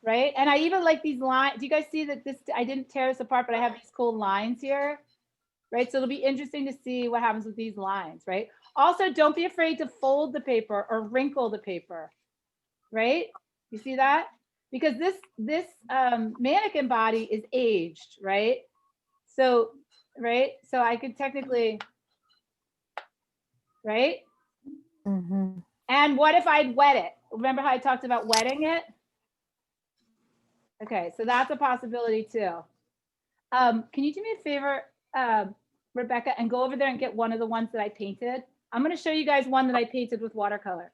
Right? And I even like these lines. Do you guys see that I didn't tear this apart, but I have these cool lines here, right? So it'll be interesting to see what happens with these lines, right? Also, don't be afraid to fold the paper or wrinkle the paper, right? You see that? Because this mannequin body is aged, right? So, right? So I could technically, right? Mhm. And what if I'd wet it? Remember how I talked about wetting it? Okay, so that's a possibility too. Can you do me a favor, Rebecca, and go over there and get one of the ones that I painted? I'm going to show you guys one that I painted with watercolor.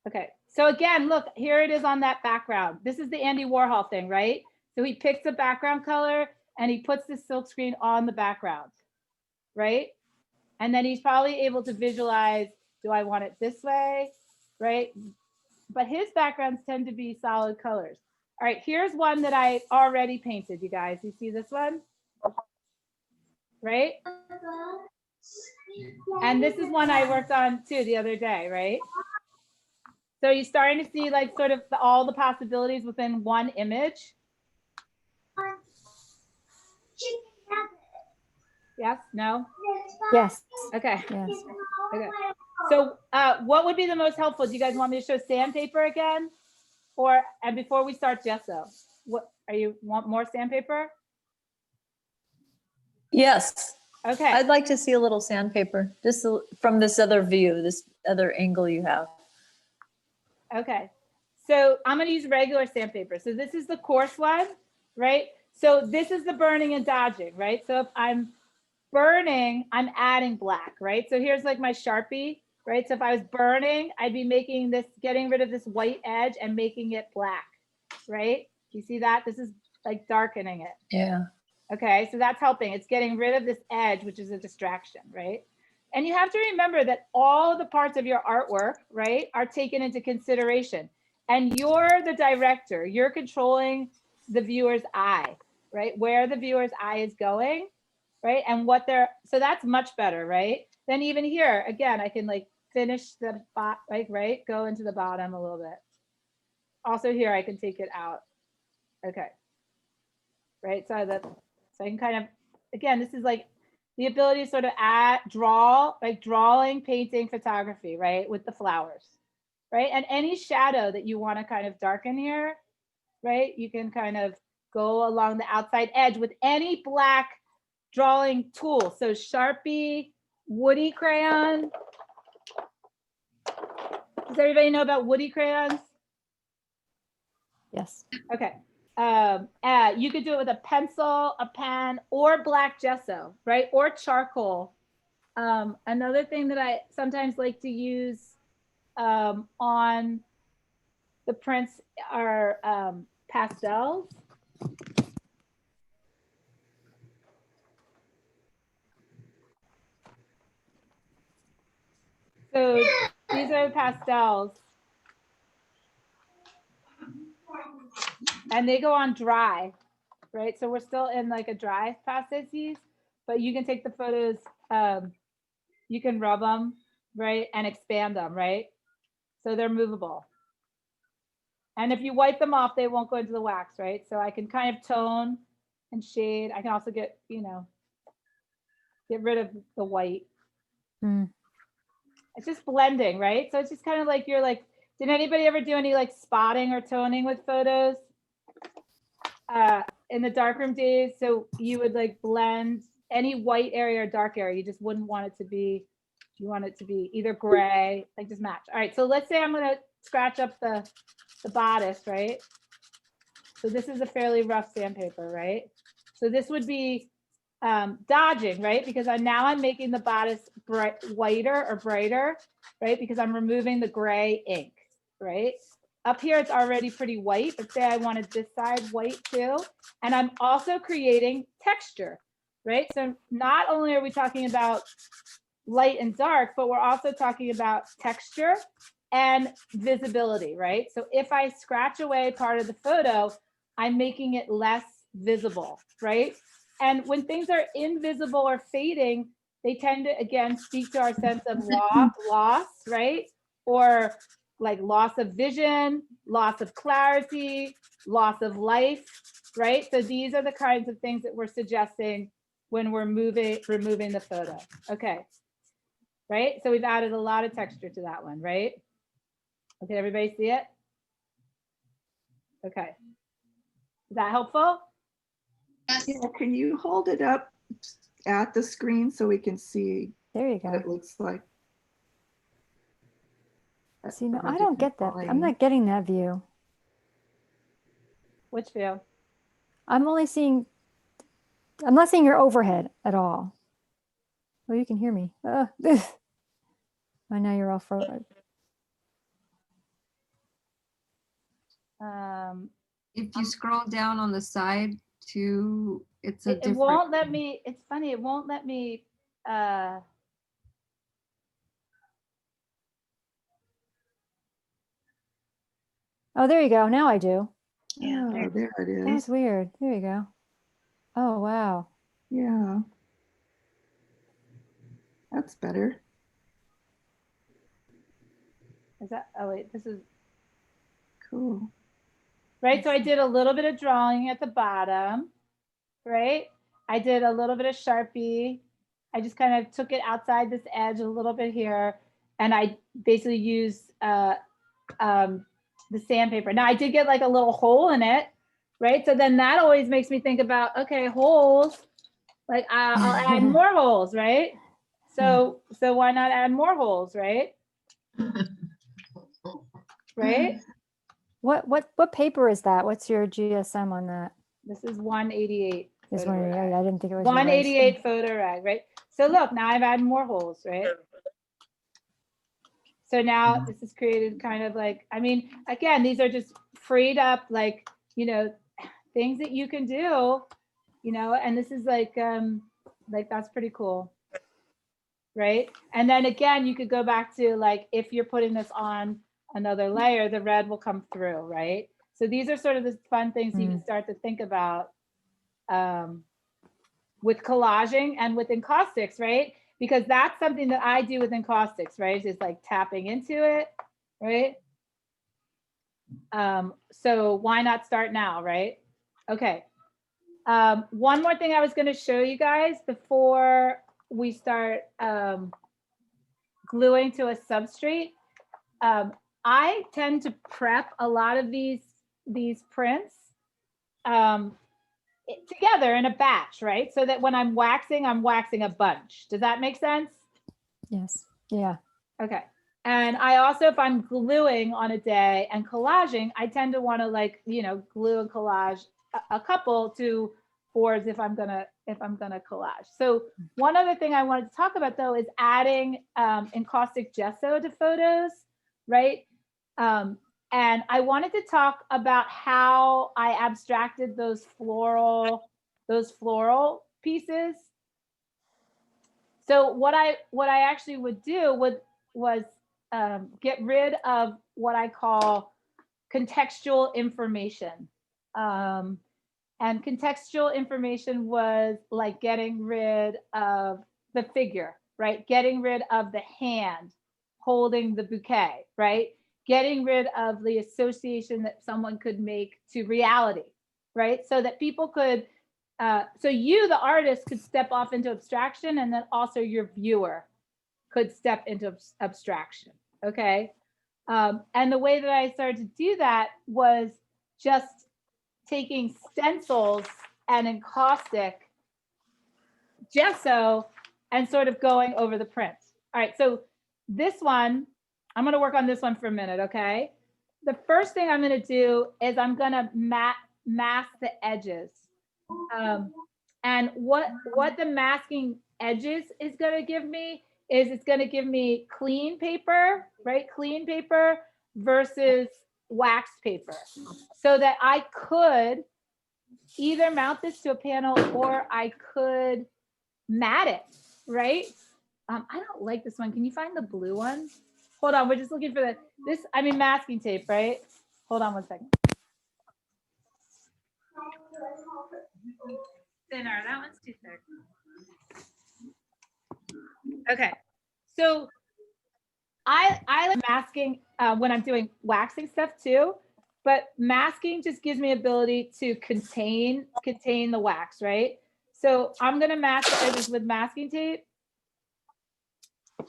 Okay, so again, look, here it is on that background. This is the Andy Warhol thing, right? So he picks a background color and he puts the silk screen on the background, right? And then he's probably able to visualize, do I want it this way, right? But his backgrounds tend to be solid colors. All right, here's one that I already painted, you guys. You see this one? Right? And this is one I worked on too the other day, right? So you're starting to see like sort of all the possibilities within one image. Yes? No? Yes. Okay. Yes. Okay. So what would be the most helpful? Do you guys want me to show sandpaper again? And before we start gesso, want more sandpaper? Yes, Okay. I'd like to see a little sandpaper, just from this other view, this other angle you have. Okay. So I'm going to use regular sandpaper. So this is the coarse one, right? So this is the burning and dodging, right? So if I'm burning, I'm adding black, right? So here's like my Sharpie, right? So if I was burning, I'd be making this, getting rid of this white edge and making it black, right? You see that? This is like darkening it. Yeah. Okay, so that's helping. It's getting rid of this edge, which is a distraction, right? And you have to remember that all of the parts of your artwork, right, are taken into consideration. And you're the director. You're controlling the viewer's eye, right? Where the viewer's eye is going, right? And so that's much better, right? Then even here, again, I can like finish the bot, like, right? Go into the bottom a little bit. Also here, I can take it out. Okay. Right, so I can kind of, again, this is like the ability to sort of drawing, painting, photography, right? With the flowers, right? And any shadow that you want to kind of darken here, right? You can kind of go along the outside edge with any black drawing tool. So Sharpie, woody crayon. Does everybody know about woody crayons? Yes. Okay. You could do it with a pencil, a pen, or black gesso, right? Or charcoal. Another thing that I sometimes like to use on the prints are pastels. So these are pastels. And they go on dry, right? So we're still in like a dry processes, but you can take the photos, you can rub them, right? And expand them, right? So they're movable. And if you wipe them off, they won't go into the wax, right? So I can kind of tone and shade. I can also get, get rid of the white. Mm. It's just blending, right? So it's just kind of like you're like, did anybody ever do any like spotting or toning with photos in the darkroom days? So you would like blend any white area or dark area. You just wouldn't want it to be, you want it to be either gray, like just match. All right, so let's say I'm gonna scratch up the bodice, right? So this is a fairly rough sandpaper, right? So this would be dodging, right? Because now I'm making the bodice whiter or brighter, right? Because I'm removing the gray ink, right? Up here, it's already pretty white, but say I wanted this side white too. And I'm also creating texture, right? So not only are we talking about light and dark, but we're also talking about texture and visibility, right? So if I scratch away part of the photo, I'm making it less visible, right? And when things are invisible or fading, they tend to, again, speak to our sense of loss, right? Or like loss of vision, loss of clarity, loss of life, right? So these are the kinds of things that we're suggesting when we're removing the photo. Okay, right? So we've added a lot of texture to that one, right? Okay, everybody see it? Okay. Is that helpful? Yeah, can you hold it up at the screen so we can see There you what go. it looks like? See, no, From a I don't different get that. I'm volume. not getting that view. Which view? I'm not seeing your overhead at all. Oh, you can hear me. Oh, now you're all frozen. If you scroll down on the side to, it's a It different. won't let me, it's funny, it won't let me, Oh, there you go. Now I do. Yeah, Oh, there it That's is. weird. There you go. Oh, wow. Yeah. That's better. is that, oh wait, this is, Cool. right? So I did a little bit of drawing at the bottom, right? I did a little bit of Sharpie. I just kind of took it outside this edge a little bit here. And I basically used the sandpaper. Now I did get like a little hole in it, right? So then that always makes me think about, okay, holes, like I'll add more holes, right? So why not add more holes, right? Right? What paper is that? What's your GSM on that? This is 188. This photo one, rag. I didn't think it was your rice. 188 photo rag, right? So look, now I've added more holes, right? So now this is created kind of like, I mean, again, these are just freed up, like, things that you can do, and this is like that's pretty cool. Right. And then again, you could go back to like, if you're putting this on another layer, the red will come through, right? So these are sort of the fun things you can start to think about with collaging and with encaustics, right? Because that's something that I do with encaustics, right? It's like tapping into it, right? So why not start now, right? Okay. One more thing I was going to show you guys before we start gluing to a substrate. I tend to prep a lot of these prints together in a batch, right? So that when I'm waxing a bunch. Does that make sense? Yes. Yeah. Okay. And I also, if I'm gluing on a day and collaging, I tend to want to like, you know, glue and collage a couple to boards if I'm gonna collage. So one other thing I wanted to talk about though is adding encaustic gesso to photos, right? And I wanted to talk about how I abstracted those floral pieces. So what I actually would do was get rid of what I call contextual information. And contextual information was like getting rid of the figure, right? Getting rid of the hand holding the bouquet, right? Getting rid of the association that someone could make to reality, right? So that people could, so you, the artist, could step off into abstraction, and then also your viewer could step into abstraction, okay? And the way that I started to do that was just taking stencils and encaustic gesso and sort of going over the print. All right, so this one, I'm gonna work on this one for a minute, okay? The first thing I'm gonna do is I'm gonna mask the edges. And what the masking edges is gonna give me is it's gonna give me clean paper, right? Clean paper versus waxed paper. So that I could either mount this to a panel or I could mat it, right? I don't like this one. Can you find the blue one? Hold on, we're just looking for I mean masking tape, right? Hold on one second. Thinner, that one's too thick. Okay, so I like masking when I'm doing waxing stuff too, but masking just gives me ability to contain the wax, right? So I'm gonna mask the edges with masking tape.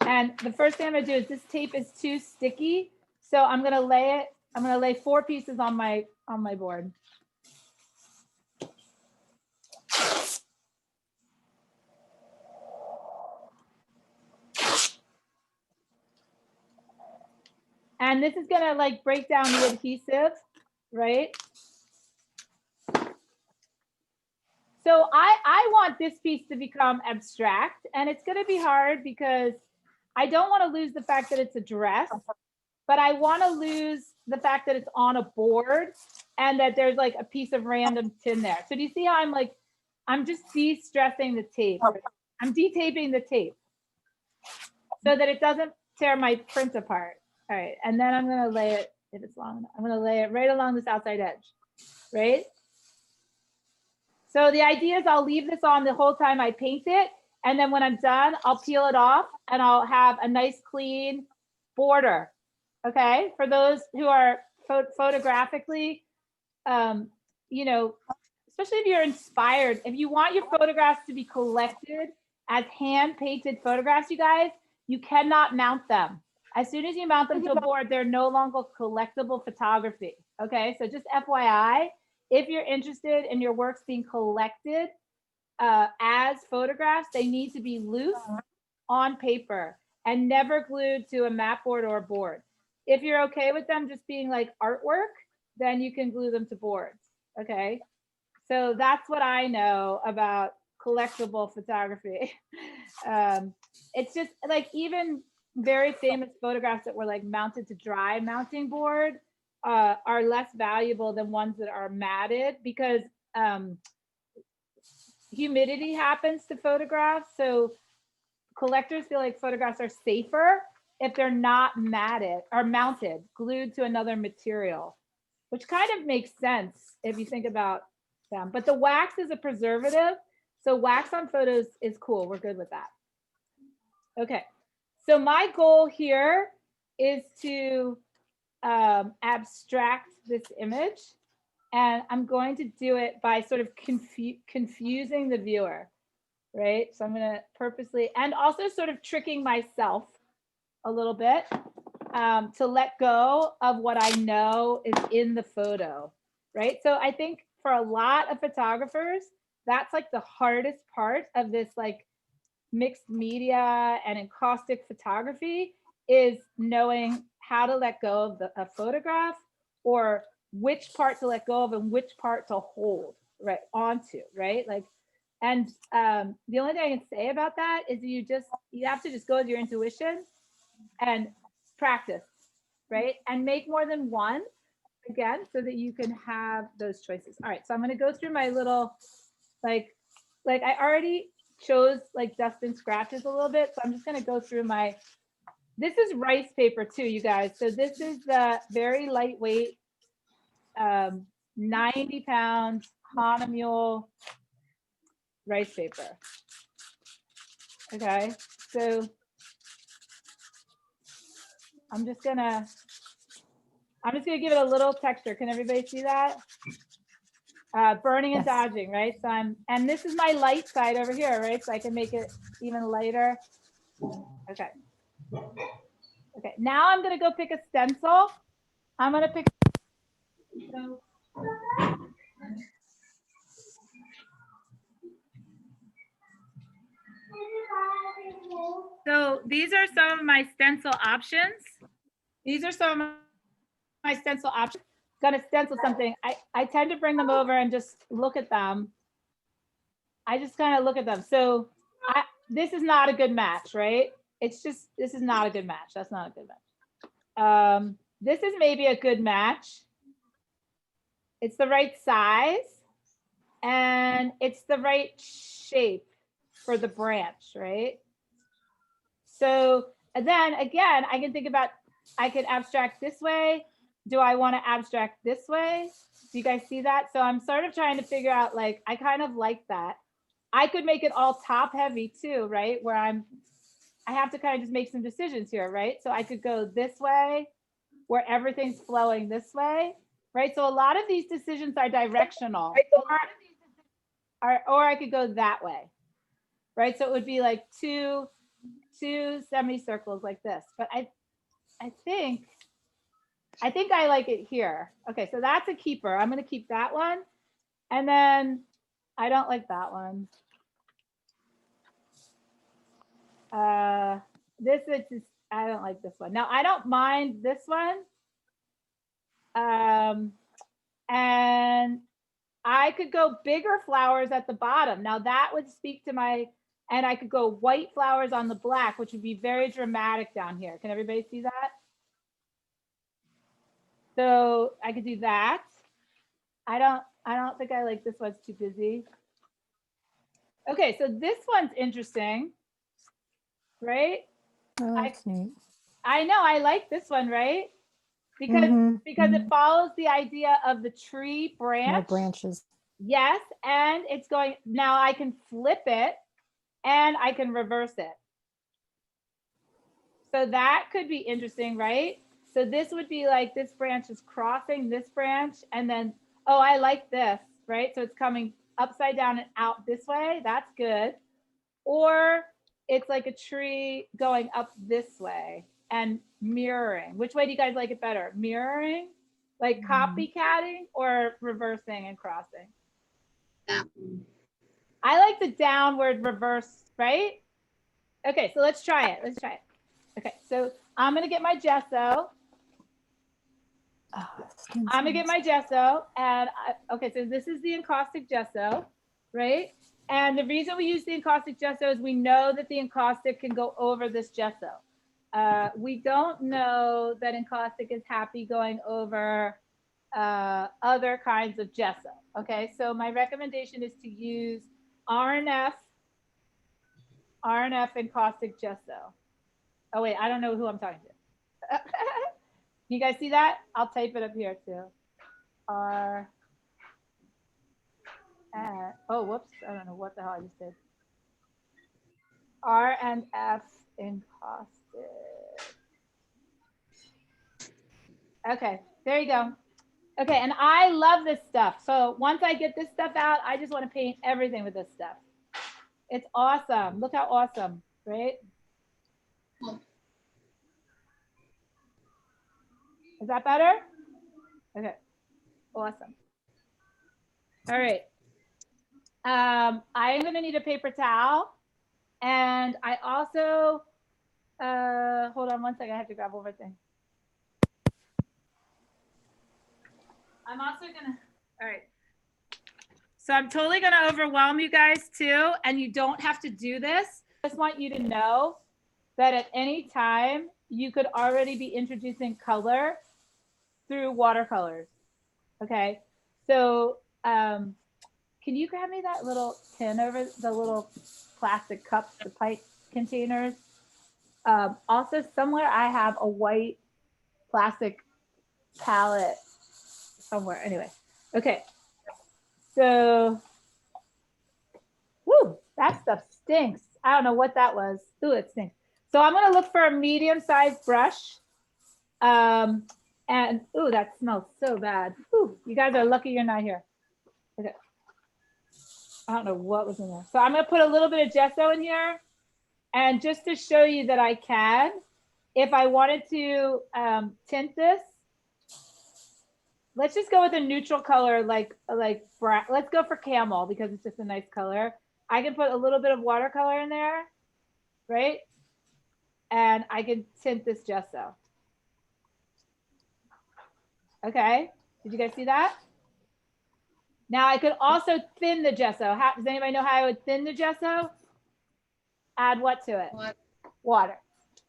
And the first thing I'm gonna do is this tape is too sticky. So I'm gonna lay 4 pieces on my board. And this is gonna like break down the adhesive, right? So I want this piece to become abstract, and it's gonna be hard because I don't wanna lose the fact that it's a dress, but I wanna lose the fact that it's on a board and that there's like a piece of random tin there. So do you see how I'm just de-stressing the tape? I'm de-taping the tape so that it doesn't tear my print apart. All right, and then I'm gonna lay it, if it's long enough, I'm gonna lay it right along this outside edge, right? So the idea is I'll leave this on the whole time I paint it, and then when I'm done, I'll peel it off and I'll have a nice clean border, okay? For those who are photographically, you know, especially if you're inspired, if you want your photographs to be collected as hand-painted photographs, you guys, you cannot mount them. As soon as you mount them to a board, they're no longer collectible photography, okay? So just FYI, if you're interested in your works being collected as photographs, they need to be loose on paper and never glued to a mat board or a board. If you're okay with them just being like artwork, then you can glue them to boards, okay? So that's what I know about collectible photography. It's just like even very famous photographs that were like mounted to dry mounting board are less valuable than ones that are matted because humidity happens to photographs. So collectors feel like photographs are safer if they're not matted or mounted, glued to another material, which kind of makes sense if you think about them. But the wax is a preservative. So wax on photos is cool. We're good with that. Okay. So my goal here is to abstract this image, and I'm going to do it by sort of confusing the viewer, right? So I'm going to purposely, and also sort of tricking myself a little bit to let go of what I know is in the photo, right? So I think for a lot of photographers, that's like the hardest part of this like mixed media and encaustic photography, is knowing how to let go of a photograph, or which part to let go of and which part to hold right onto, right? Like, and the only thing I can say about that is you have to just go with your intuition and practice, right? And make more than one, again, so that you can have those choices. All right, so I'm going to go through my little, like I already chose like dust and scratches a little bit, so I'm just going to go through my, this is rice paper too, you guys. So this is the very lightweight 90-pound Hahnemühle rice paper. Okay, so I'm just gonna give it a little texture. Can everybody see that? Burning and Yes. dodging, right? So and this is my light side over here, right? So I can make it even lighter. Okay. Okay, now I'm gonna go pick a stencil. I'm gonna pick. So these are some of my stencil options. These are some of my stencil options. Gonna stencil something. I tend to bring them over and just look at them. I just kind of look at them. So this is not a good match, right? It's just, this is not a good match. That's not a good match. This is maybe a good match. It's the right size and it's the right shape for the branch, right? So and then again, I can think about, I could abstract this way. Do I want to abstract this way? Do you guys see that? So I'm sort of trying to figure out, like, I kind of like that. I could make it all top heavy too, right? Where I have to kind of just make some decisions here, right? So I could go this way where everything's flowing this way, right? So a lot of these decisions are directional, or I could go that way, right? So it would be like two semicircles like this. But I think I like it here. Okay, so that's a keeper. I'm going to keep that one. And then I don't like that one. This is just, I don't like this one. Now I don't mind this one. And I could go bigger flowers at the bottom. Now that would speak to my, and I could go white flowers on the black, which would be very dramatic down here. Can everybody see that? So I could do that. I don't think I like this one's too busy. Okay, so this one's interesting, right? Oh, that's neat. I know, I like this one, right? Because it follows the idea of the tree branch. No branches. Yes, and it's going, now I can flip it and I can reverse it. So that could be interesting, right? So this would be like, this branch is crossing this branch, and then, oh, I like this, right? So it's coming upside down and out this way. That's good. Or it's like a tree going up this way and mirroring. Which way do you guys like it better? Mirroring, like copycatting, or reversing and crossing? I like the downward reverse, right? Okay, so let's try it. Let's try it. Okay, so I'm gonna get my gesso. I'm gonna get my gesso, and okay, so this is the encaustic gesso, right? And the reason we use the encaustic gesso is we know that the encaustic can go over this gesso. We don't know that encaustic is happy going over other kinds of gesso. Okay, so my recommendation is to use RNF encaustic gesso. Oh wait, I don't know who I'm talking to. You guys see that? I'll type it up here too. RNF Oh, whoops. I don't know what the hell I just did. R and F encosted. Okay, there you go. Okay, and I love this stuff. So once I get this stuff out, I just want to paint everything with this stuff. It's awesome. Look how awesome, right? Is that better? Okay, awesome. All right. I'm gonna need a paper towel. And I also, hold on one second, I have to grab one more thing. I'm also gonna, all right. So I'm totally gonna overwhelm you guys too, and you don't have to do this. I just want you to know that at any time, you could already be introducing color through watercolors, okay? So can you grab me that little tin over the little plastic cups, the pipe containers? Also somewhere I have a white plastic palette somewhere. Anyway, okay. So, whoo, that stuff stinks. I don't know what that was. Ooh, it stinks. So I'm gonna look for a medium-sized brush. And ooh, that smells so bad. Whew, you guys are lucky you're not here. Okay. I don't know what was in there. So I'm gonna put a little bit of gesso in here. And just to show you that I can, if I wanted to tint this, let's just go with a neutral color, like brown. Let's go for camel because it's just a nice color. I can put a little bit of watercolor in there, right? And I can tint this gesso. Okay, did you guys see that? Now I could also thin the gesso. Does anybody know how I would thin the gesso? Add what to it? Water.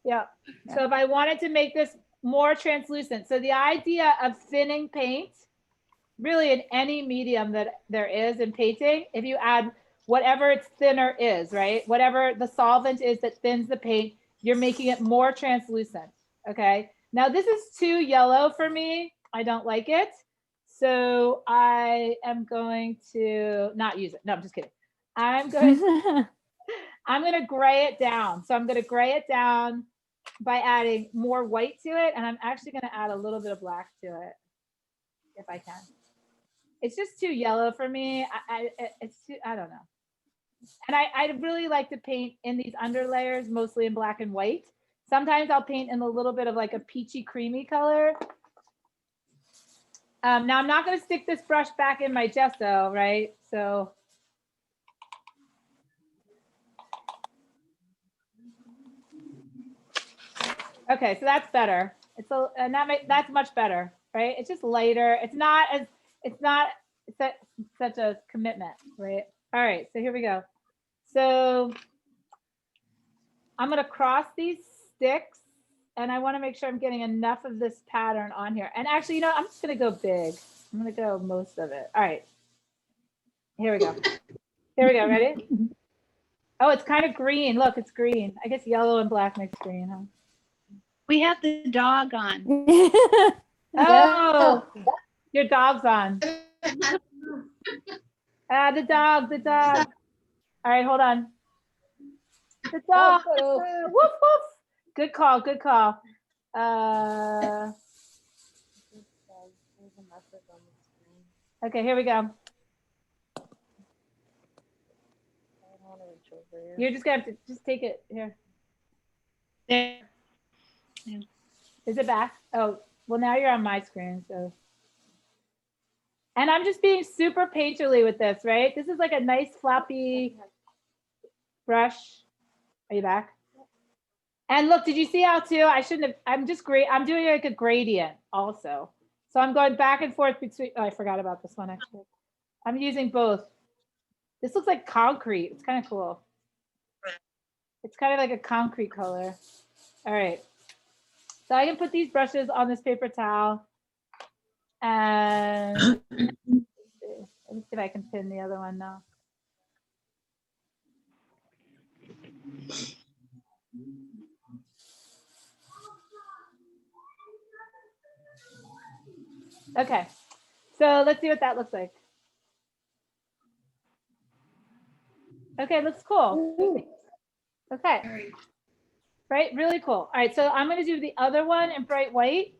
Yeah. So if I wanted to make this more translucent, so the idea of thinning paint, really in any medium that there is in painting, if you add whatever its thinner is, right? Whatever the solvent is that thins the paint, you're making it more translucent. Okay. Now this is too yellow for me. I don't like it. So I am going to not use it. No, I'm just kidding. I'm going to gray it down. So I'm going to gray it down by adding more white to it. And I'm actually going to add a little bit of black to it if I can. It's just too yellow for me. It's too, I don't know. And I really like to paint in these underlayers, mostly in black and white. Sometimes I'll paint in a little bit of like a peachy creamy color. Now I'm not going to stick this brush back in my gesso, right? So okay, so that's better. And that's much better, right? It's just lighter. It's not such a commitment, right? All right, so here we go. So I'm gonna cross these sticks and I wanna make sure I'm getting enough of this pattern on here. And actually, you know, I'm just gonna go big. I'm gonna go most of it. All right, here we go. Here we go, ready? Oh, it's kind of green. Look, it's green. I guess yellow and black makes green, huh? We have the dog on. Oh, your dog's on. The dog. All right, hold on. The dog. Woof, woof. Good call. Okay, here we go. You're just gonna have to just take it here. There. Yeah. Is it back? Oh, well, now you're on my screen, so. And I'm just being super painterly with this, right? This is like a nice floppy brush. Are you back? And look, did you see how too? I'm doing like a gradient also. So I'm going back and forth between, oh, I forgot about this one actually. I'm using both. This looks like concrete. It's kind of cool. It's kind of like a concrete color. All right. So I can put these brushes on this paper towel. And let me see if I can pin the other one now. Okay, so let's see what that looks like. Okay, looks cool. Okay. Right, really cool. All right, so I'm gonna do the other one in bright white.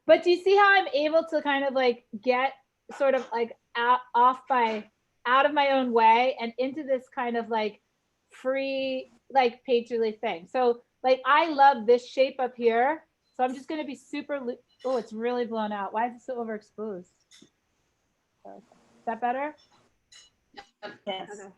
But do you see how I'm able to kind of like get sort of like out of my own way and into this kind of like free, like painterly thing. So like, I love this shape up here. So I'm just gonna be super, oh, it's really blown out. Why is it so overexposed? Is that better? Yes. Okay.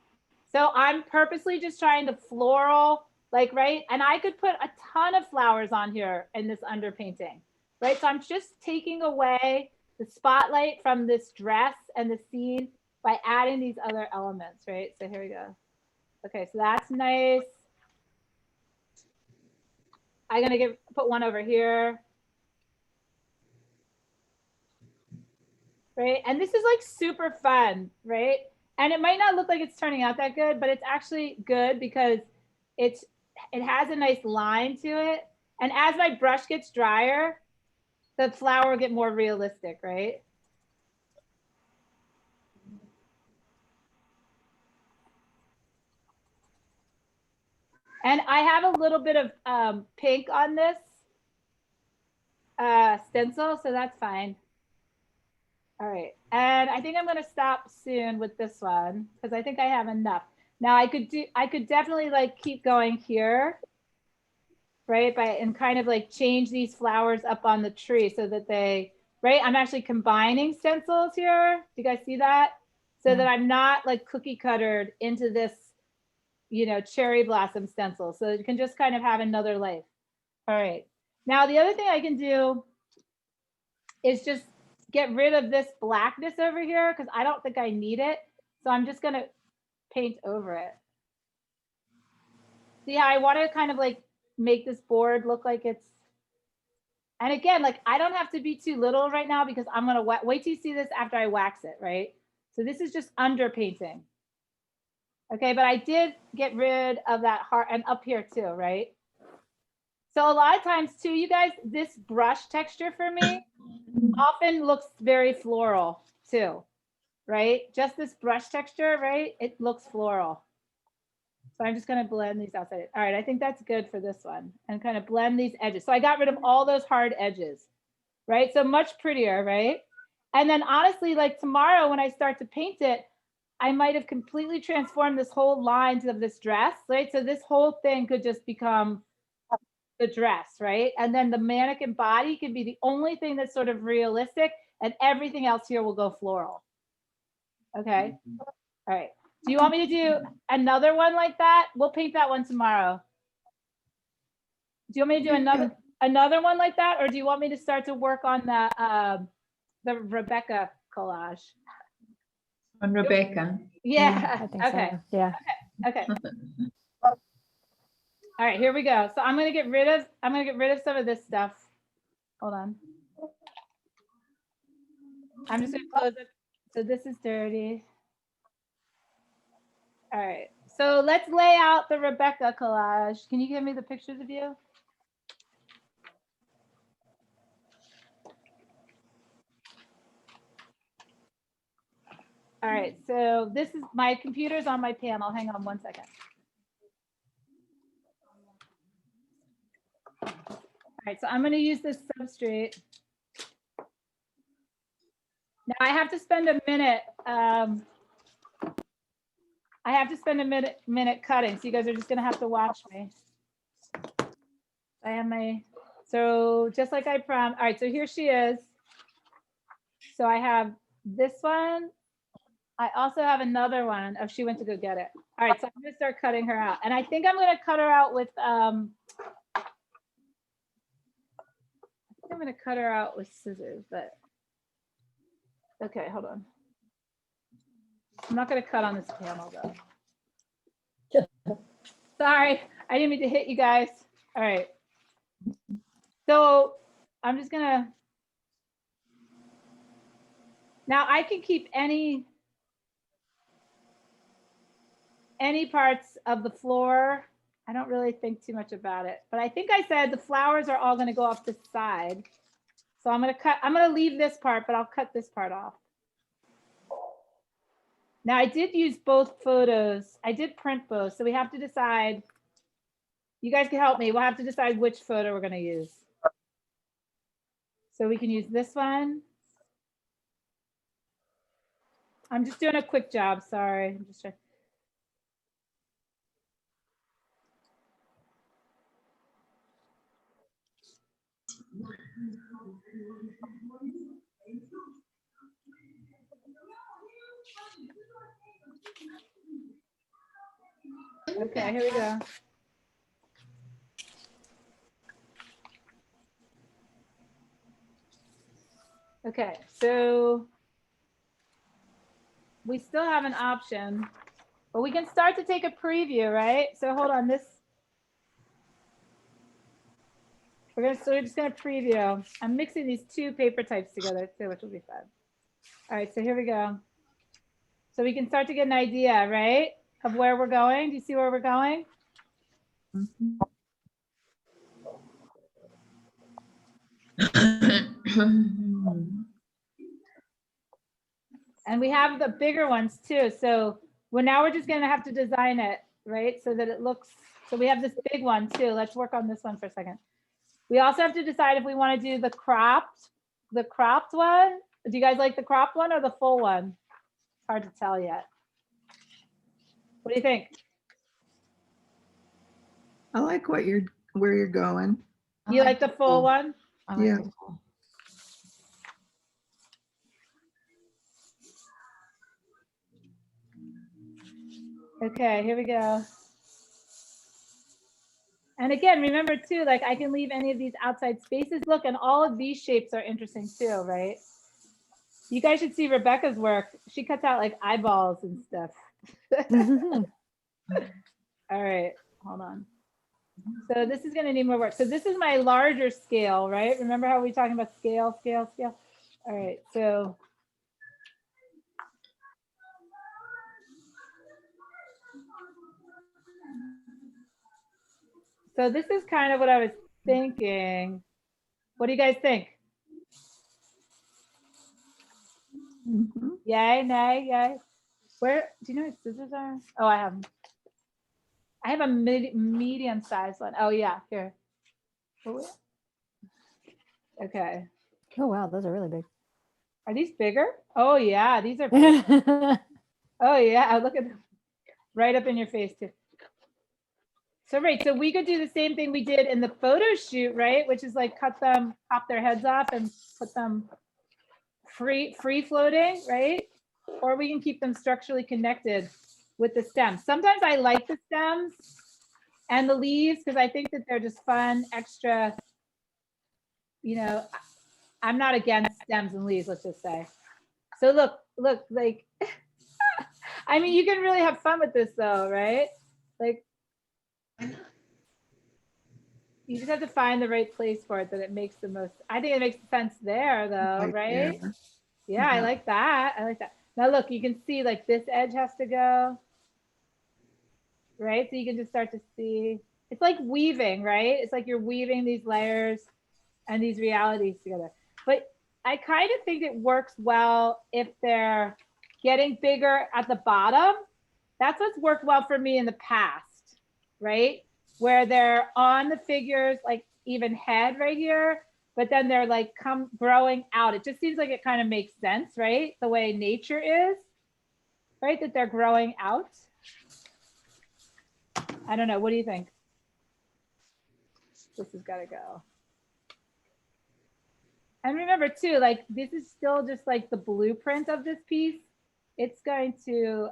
So I'm purposely just trying to floral, like, right? And I could put a ton of flowers on here in this underpainting, right? So I'm just taking away the spotlight from this dress and the scene by adding these other elements, right? So here we go. Okay, so that's nice. I'm gonna put one over here. Right, and this is like super fun, right? And it might not look like it's turning out that good, but it's actually good because it has a nice line to it. And as my brush gets drier, the flower will get more realistic, right? And I have a little bit of pink on this stencil, so that's fine. All right, and I think I'm gonna stop soon with this one because I think I have enough. Now I could definitely like keep going here, right? And kind of like change these flowers up on the tree so that they, right? I'm actually combining stencils here. Do you guys see that? So that I'm not like cookie cuttered into this, you know, cherry blossom stencil. So you can just kind of have another life. All right. Now the other thing I can do is just get rid of this blackness over here because I don't think I need it. So I'm just gonna paint over it. See how I want to kind of like make this board look like it's, and again, like I don't have to be too little right now because I'm gonna wait till you see this after I wax it, right? So this is just underpainting. Okay, but I did get rid of that heart and up here too, right? So a lot of times too, you guys, this brush texture for me often looks very floral too, right? Just this brush texture, right? It looks floral. So I'm just gonna blend these outside. All right, I think that's good for this one and kind of blend these edges. So I got rid of all those hard edges, right? So much prettier, right? And then honestly, like tomorrow when I start to paint it, I might have completely transformed this whole lines of this dress, right? So this whole thing could just become the dress, right? And then the mannequin body can be the only thing that's sort of realistic and everything else here will go floral. Okay. All right. Do you want me to do another one like that? We'll paint that one tomorrow. Do you want me to do another one like that? Or do you want me to start to work on the Rebecca collage? On Rebecca. Yeah. I think Okay. so. Yeah. Okay. All right, here we go. So I'm gonna get rid of some of this stuff. Hold on. I'm just gonna close it. So this is dirty. All right. So let's lay out the Rebecca collage. Can you give me the pictures of you? All right. So this is my computer's on my panel. Hang on one second. All right, so I'm going to use this substrate. Now I have to spend a minute. I have to spend a minute cutting. So you guys are just going to have to watch me. I have my, so just like I promised. All right, so here she is. So I have this one. I also have another one. Oh, she went to go get it. All right, so I'm going to start cutting her out. And I think I'm going to cut her out with, I'm going to cut her out with scissors, but okay, hold on. I'm not going to cut on this panel though. Sorry, I didn't mean to hit you guys. All right. So I'm just gonna, now I can keep any parts of the floor. I don't really think too much about it, but I think I said the flowers are all going to go off the side. So I'm going to leave this part, but I'll cut this part off. Now I did use both photos. I did print both, so we have to decide. You guys can help me. We'll have to decide which photo we're gonna use. So we can use this one. I'm just doing a quick job, sorry. I'm just trying. Okay, here we go. Okay, so we still have an option, but we can start to take a preview, right? So hold on, we're just gonna preview. I'm mixing these two paper types together too, which will be fun. All right, so here we go. So we can start to get an idea, right, of where we're going. Do you see where we're going? And we have the bigger ones too. So now we're just gonna have to design it, right? So that it looks, so we have this big one too. Let's work on this one for a second. We also have to decide if we want to do the cropped one. Do you guys like the cropped one or the full one? It's hard to tell yet. What do you think? I like where you're going. You like the full one? Yeah. Okay, here we go. And again, remember too, like I can leave any of these outside spaces. Look, and all of these shapes are interesting too, right? You guys should see Rebecca's work. She cuts out like eyeballs and stuff. All right, hold on. So this is gonna need more work. So this is my larger scale, right? Remember how we were talking about scale? All right, so. So this is kind of what I was thinking. What do you guys think? Yay, nay, yay. Where, do you know what scissors are? Oh, I have them. I have a medium sized one. Oh yeah, here. Okay. Oh wow, those are really big. Are these bigger? Oh yeah, these are big. Oh yeah, look at them. Right up in your face too. So right, so we could do the same thing we did in the photo shoot, right? Which is like cut them, pop their heads off and put them free floating, right? Or we can keep them structurally connected with the stems. Sometimes I like the stems and the leaves because I think that they're just fun, extra, you know, I'm not against stems and leaves, let's just say. So look, like, I mean, you can really have fun with this though, right? Like, you just have to find the right place for it that it makes the most. I think it makes sense there though, right? Yeah, I like that. I like that. Now look, you can see like this edge has to go, right? So you can just start to see, it's like weaving, right? It's like you're weaving these layers and these realities together. But I kind of think it works well if they're getting bigger at the bottom. That's what's worked well for me in the past, right? Where they're on the figures, like even head right here, but then they're like growing out. It just seems like it kind of makes sense, right? The way nature is, right? That they're growing out. I don't know, what do you think? This has got to go. And remember too, like this is still just like the blueprint of this piece. It's going to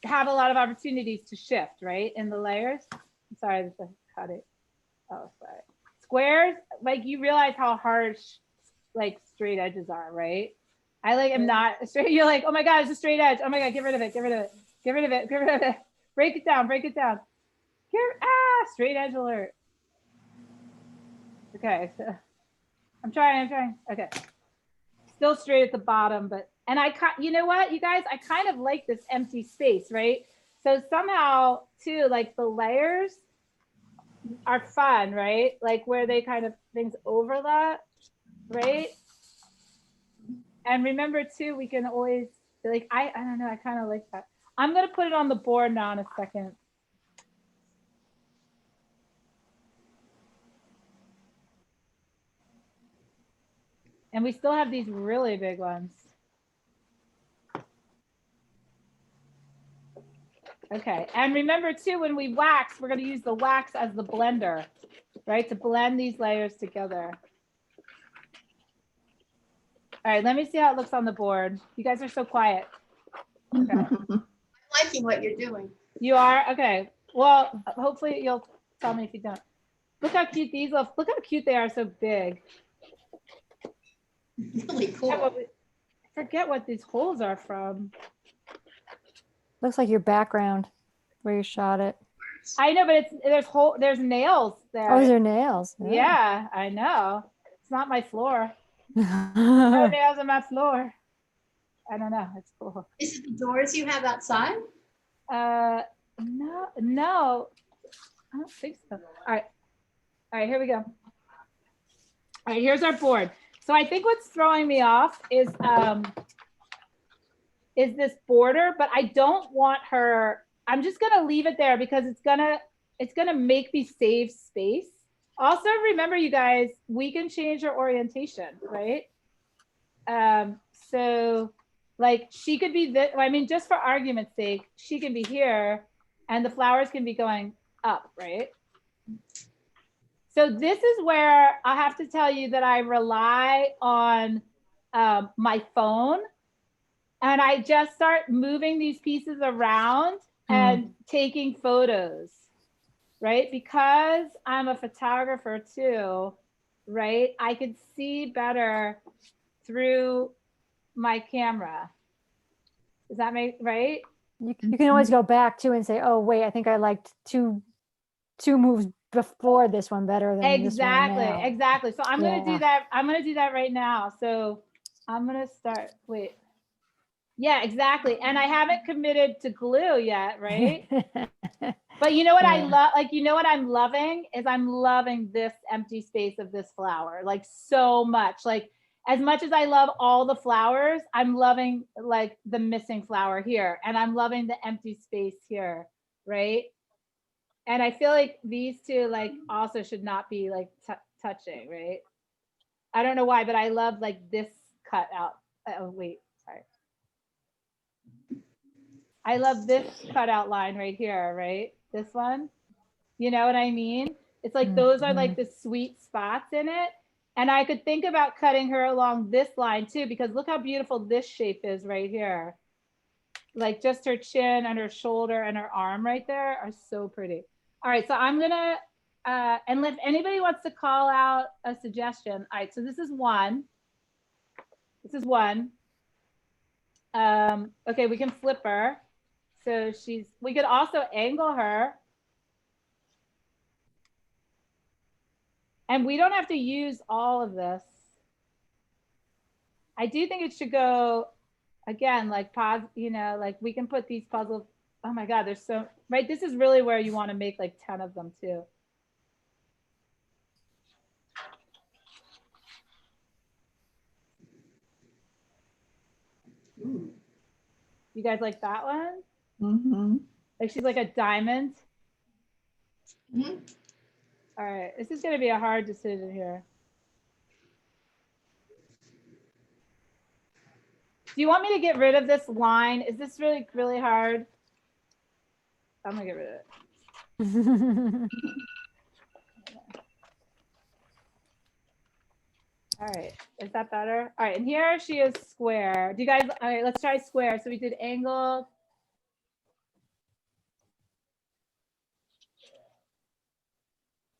have a lot of opportunities to shift, right? In the layers. I'm sorry, this I cut it. Oh, sorry. Squares, like you realize how harsh like straight edges are, right? I like am not straight. You're like, oh my God, it's a straight edge. Oh my God, get rid of it, get rid of it, get rid of it, get rid of it. Break it down, break it down. Here, straight edge alert. Okay, so I'm trying. Okay. Still straight at the bottom, but, and you know what, you guys, I kind of like this empty space, right? So somehow too, like the layers are fun, right? Like where they kind of, things overlap, right? And remember too, we can always Like, I don't know, I kind of like that. I'm gonna put it on the board now in a second. And we still have these really big ones. Okay, and remember too, when we wax, we're gonna use the wax as the blender, right? To blend these layers together. All right, let me see how it looks on the board. You guys are so quiet. Okay. I'm liking what you're doing. You are? Okay. Well, hopefully you'll tell me if you don't. Look how cute these look. Look how cute they are, so big. Really cool. I forget what these holes are from. Looks like your background where you shot it. I know, but there's nails there. Oh, these are nails. Oh. Yeah, I know. It's not my floor. No nails on my floor. I don't know. It's cool. Is it the doors you have outside? No, I don't think so. All right, here we go. All right, here's our board. So I think what's throwing me off is this border, but I don't want her. I'm just gonna leave it there because it's gonna make me save space. Also, remember, you guys, we can change her orientation, right? So like she could be this, I mean, just for argument's sake, she can be here and the flowers can be going up, right? So this is where I have to tell you that I rely on my phone, and I just start moving these pieces around and taking photos, right? Because I'm a photographer too, right? I could see better through my camera. Does that make right? You can always go back to and say, oh, wait, I think I liked two moves before this one better than Exactly, this one now. exactly. So I'm gonna do that. I'm gonna do that right now. So I'm gonna start. Wait. Yeah, exactly. And I haven't committed to glue yet, right? But you know what I love? Like, you know what I'm loving is I'm loving this empty space of this flower, like so much. Like, as much as I love all the flowers, I'm loving like the missing flower here, and I'm loving the empty space here, right? And I feel like these two like also should not be like touching, right? I don't know why, but I love like this cut out. Oh, wait, sorry. I love this cutout line right here, right? This one, you know what I mean? It's like those are like the sweet spots in it. And I could think about cutting her along this line too, because look how beautiful this shape is right here. Like just her chin and her shoulder and her arm right there are so pretty. All right, so I'm gonna, and if anybody wants to call out a suggestion. All right, so this is one. This is one. Okay, we can flip her. So we could also angle her. And we don't have to use all of this. I do think it should go, again, like pause, you know, like we can put these puzzles. Oh my God, there's so, right? This is really where you want to make like 10 of them too. Ooh. You guys like that one? Mm-hmm. Like she's like a diamond. Mm-hmm. All right, this is going to be a hard decision here. Do you want me to get rid of this line? Is this really, really hard? I'm going to get rid of it. All right, is that better? All right, and here she is square. Do you guys, all right, let's try square. So we did angle.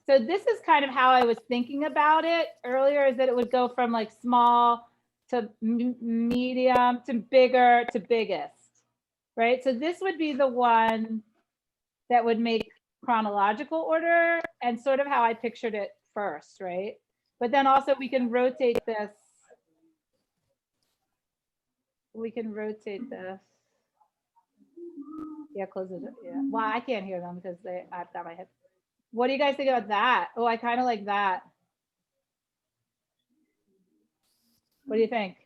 So this is kind of how I was thinking about it earlier, is that it would go from like small to medium to bigger to biggest, right? So this would be the one that would make chronological order and sort of how I pictured it first, right? But then also we can rotate this. We can rotate this. Yeah, close it. Yeah. Well, I can't hear them because I've got my head. What do you guys think about that? Oh, I kind of like that. What do you think?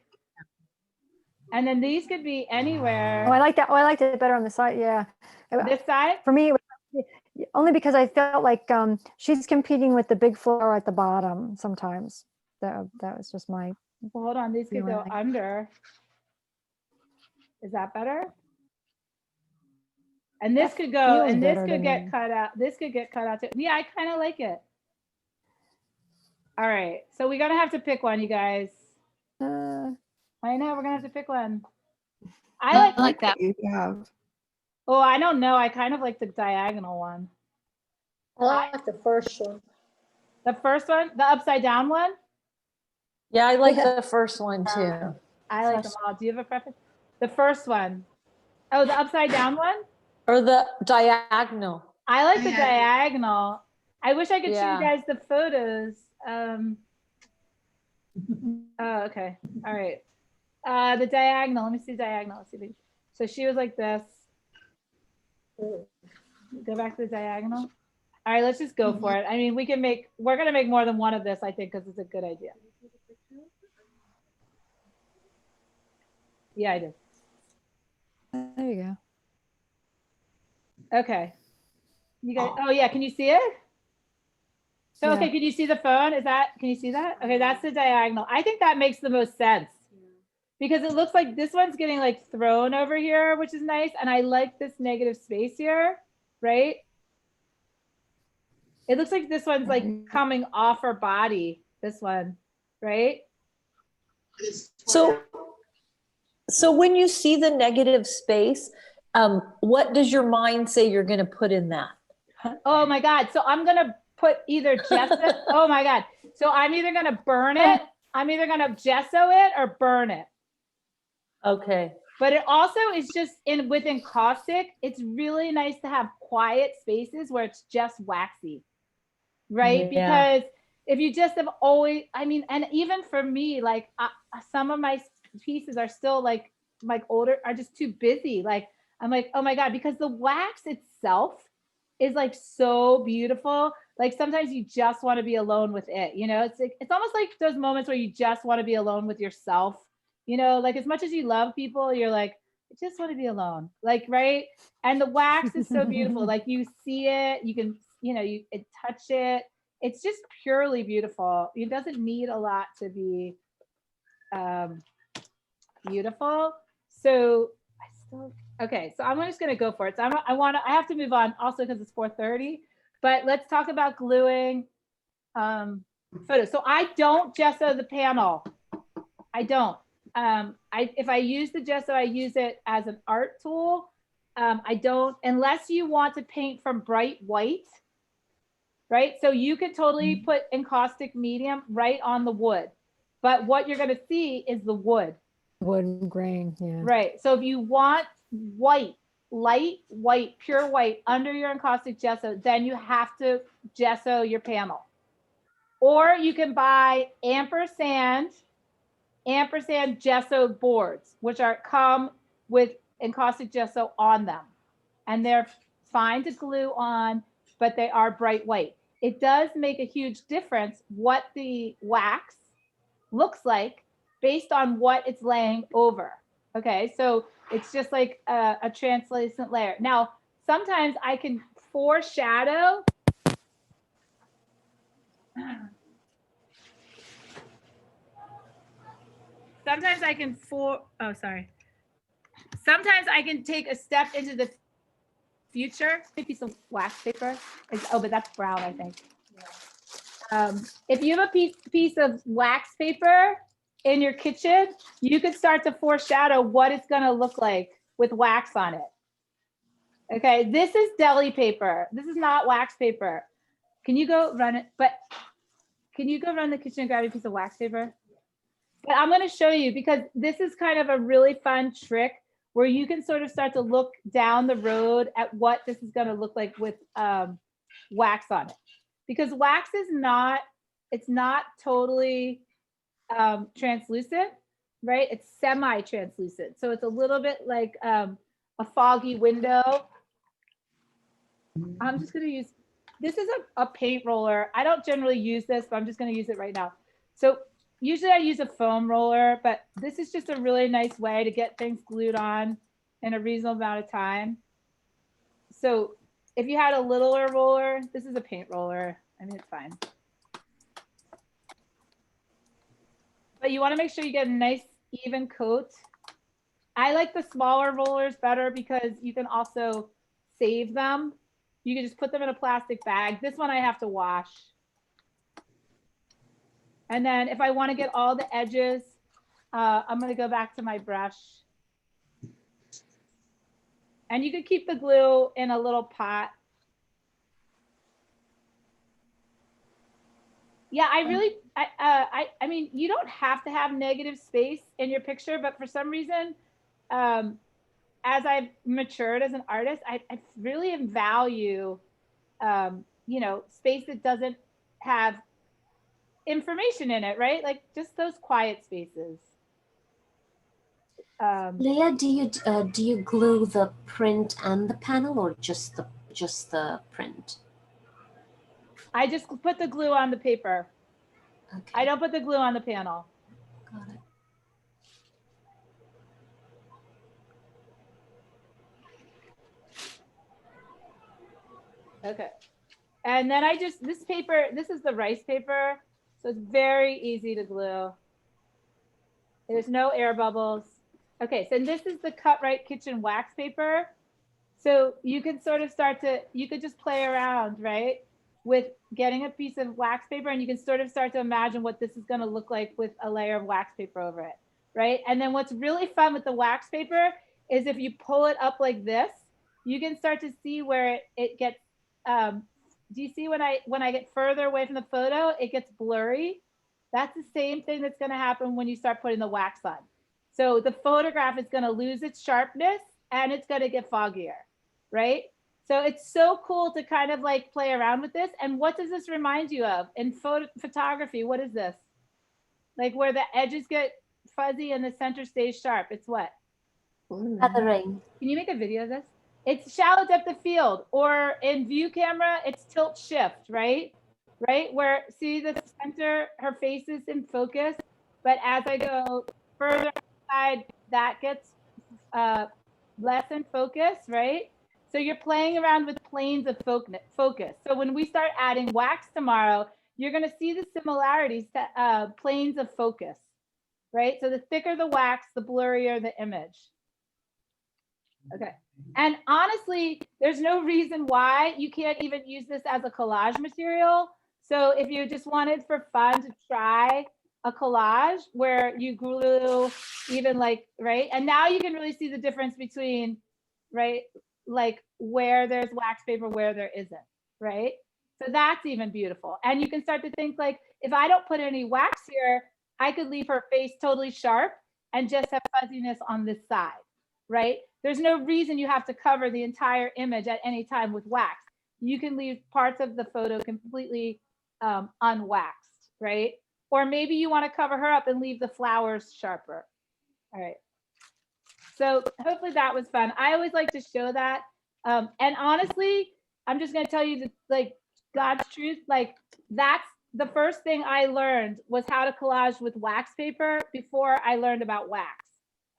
And then these could be anywhere. Oh, I like that. Oh, I liked it better on the side. Yeah. This side? For me, it was only because I felt like she's competing with the big flower at the bottom sometimes. That was just my. Well, hold on, these could go feeling. under. Is that better? And this could go, feels and this better to could get me. cut out. This could get cut out too. Yeah, I kind of like it. All right, so we're gonna have to pick one, you guys. I know, we're gonna have to pick one. I like that. You have. Oh, I don't know. I kind of like the diagonal one. I like the first one. The first one, the upside down one. Yeah, I like the first one too. I like them all. Do you have a preference? The first one. Oh, the upside down one? Or the diagonal. I like the diagonal. I wish I could show Yeah. you guys the photos. Oh, okay. All right. The diagonal. Let me see diagonal. Let's see. So she was like this. Go back to the diagonal. All right, let's just go for it. I mean, we're gonna make more than one of this, I think, because it's a good idea. Yeah, I did. There you go. Okay. You guys, oh yeah, can you see it? So, Yeah. okay, can you see the phone? Can you see that? Okay, that's the diagonal. I think that makes the most sense because it looks like this one's getting like thrown over here, which is nice. And I like this negative space here, right? It looks like this one's like coming off her body, this one, right? So when you see the negative space, what does your mind say you're going to put in that? Oh my God. So I'm going to put either gesso. Oh my God. So I'm either going to burn it. I'm either going to gesso it or burn it. Okay. But it also is just with encaustic, it's really nice to have quiet spaces where it's just waxy, right? Yeah. Because if you just have always, I mean, and even for me, like some of my pieces are still like older, are just too busy. Like, I'm like, oh my God, because the wax itself is like so beautiful. Like sometimes you just want to be alone with it, you know? It's like, it's almost like those moments where you just want to be alone with yourself, you know? Like as much as you love people, you're like, I just want to be alone, like, right? And the wax is so beautiful. Like you see it, you can, you know, you touch it. It's just purely beautiful. It doesn't need a lot to be beautiful. So okay, so I'm just gonna go for it. So I have to move on also because it's 4:30, but let's talk about gluing photos. So I don't gesso the panel. I don't. If I use the gesso, I use it as an art tool. I don't, unless you want to paint from bright white, right? So you could totally put encaustic medium right on the wood, but what you're gonna see is the wood. Wood grain, yeah. Right. So if you want white, light white, pure white under your encaustic gesso, then you have to gesso your panel. Or you can buy ampersand gesso boards, which come with encaustic gesso on them. And they're fine to glue on, but they are bright white. It does make a huge difference what the wax looks like based on what it's laying over. Okay, so it's just like a translucent layer. Now, sometimes I can foreshadow. Sometimes I can Sometimes I can take a step into the future. A piece of wax paper. But that's brown, I think. If you have a piece of wax paper in your kitchen, you could start to foreshadow what it's going to look like with wax on it. Okay, this is deli paper. This is not wax paper. Can you go run it? But can you go run the kitchen and grab a piece of wax paper? But I'm going to show you because this is kind of a really fun trick where you can sort of start to look down the road at what this is going to look like with wax on it. Because wax is not, it's not totally translucent, right? It's semi-translucent. So it's a little bit like a foggy window. I'm just gonna use, this is a paint roller. I don't generally use this, but I'm just gonna use it right now. So usually I use a foam roller, but this is just a really nice way to get things glued on in a reasonable amount of time. So if you had a littler roller, this is a paint roller. I mean, it's fine. But you want to make sure you get a nice even coat. I like the smaller rollers better because you can also save them. You can just put them in a plastic bag. This one I have to wash. And then if I want to get all the edges, I'm going to go back to my brush. And you could keep the glue in a little pot. Yeah, I mean, you don't have to have negative space in your picture, but for some reason, as I've matured as an artist, I really value, you know, space that doesn't have information in it, right? Like just those quiet spaces. Leah, do you glue the print and the panel, or just the print? I just put the glue on the paper. Okay. I don't put the glue on the panel. Got it. Okay. And then I just, this paper, this is the rice paper. So it's very easy to glue. There's no air bubbles. Okay, so this is the Cut Right Kitchen wax paper. So you can sort of start to, you could just play around, right? With getting a piece of wax paper, and you can sort of start to imagine what this is going to look like with a layer of wax paper over it, right? And then what's really fun with the wax paper is if you pull it up like this, you can start to see where it gets, do you see when I get further away from the photo, it gets blurry? That's the same thing that's going to happen when you start putting the wax on. So the photograph is going to lose its sharpness and it's going to get foggier, right? So it's so cool to kind of like play around with this. And what does this remind you of in photography? What is this? Like where the edges get fuzzy and the center stays sharp. It's what? Feathering. Can you make a video of this? It's shallow depth of field, or in view camera, it's tilt shift, right? Right, where see the center, her face is in focus, but as I go further inside, that gets less in focus, right? So you're playing around with planes of focus. So when we start adding wax tomorrow, you're going to see the similarities to planes of focus, right? So the thicker the wax, the blurrier the image. Okay. And honestly, there's no reason why you can't even use this as a collage material. So if you just wanted for fun to try a collage where you glue even like, right? And now you can really see the difference between, right? Like where there's wax paper, where there isn't, right? So that's even beautiful. And you can start to think like, if I don't put any wax here, I could leave her face totally sharp and just have fuzziness on this side, right? There's no reason you have to cover the entire image at any time with wax. You can leave parts of the photo completely unwaxed, right? Or maybe you want to cover her up and leave the flowers sharper. All right. So hopefully that was fun. I always like to show that. And honestly, I'm just going to tell you like God's truth. Like that's the first thing I learned was how to collage with wax paper before I learned about wax.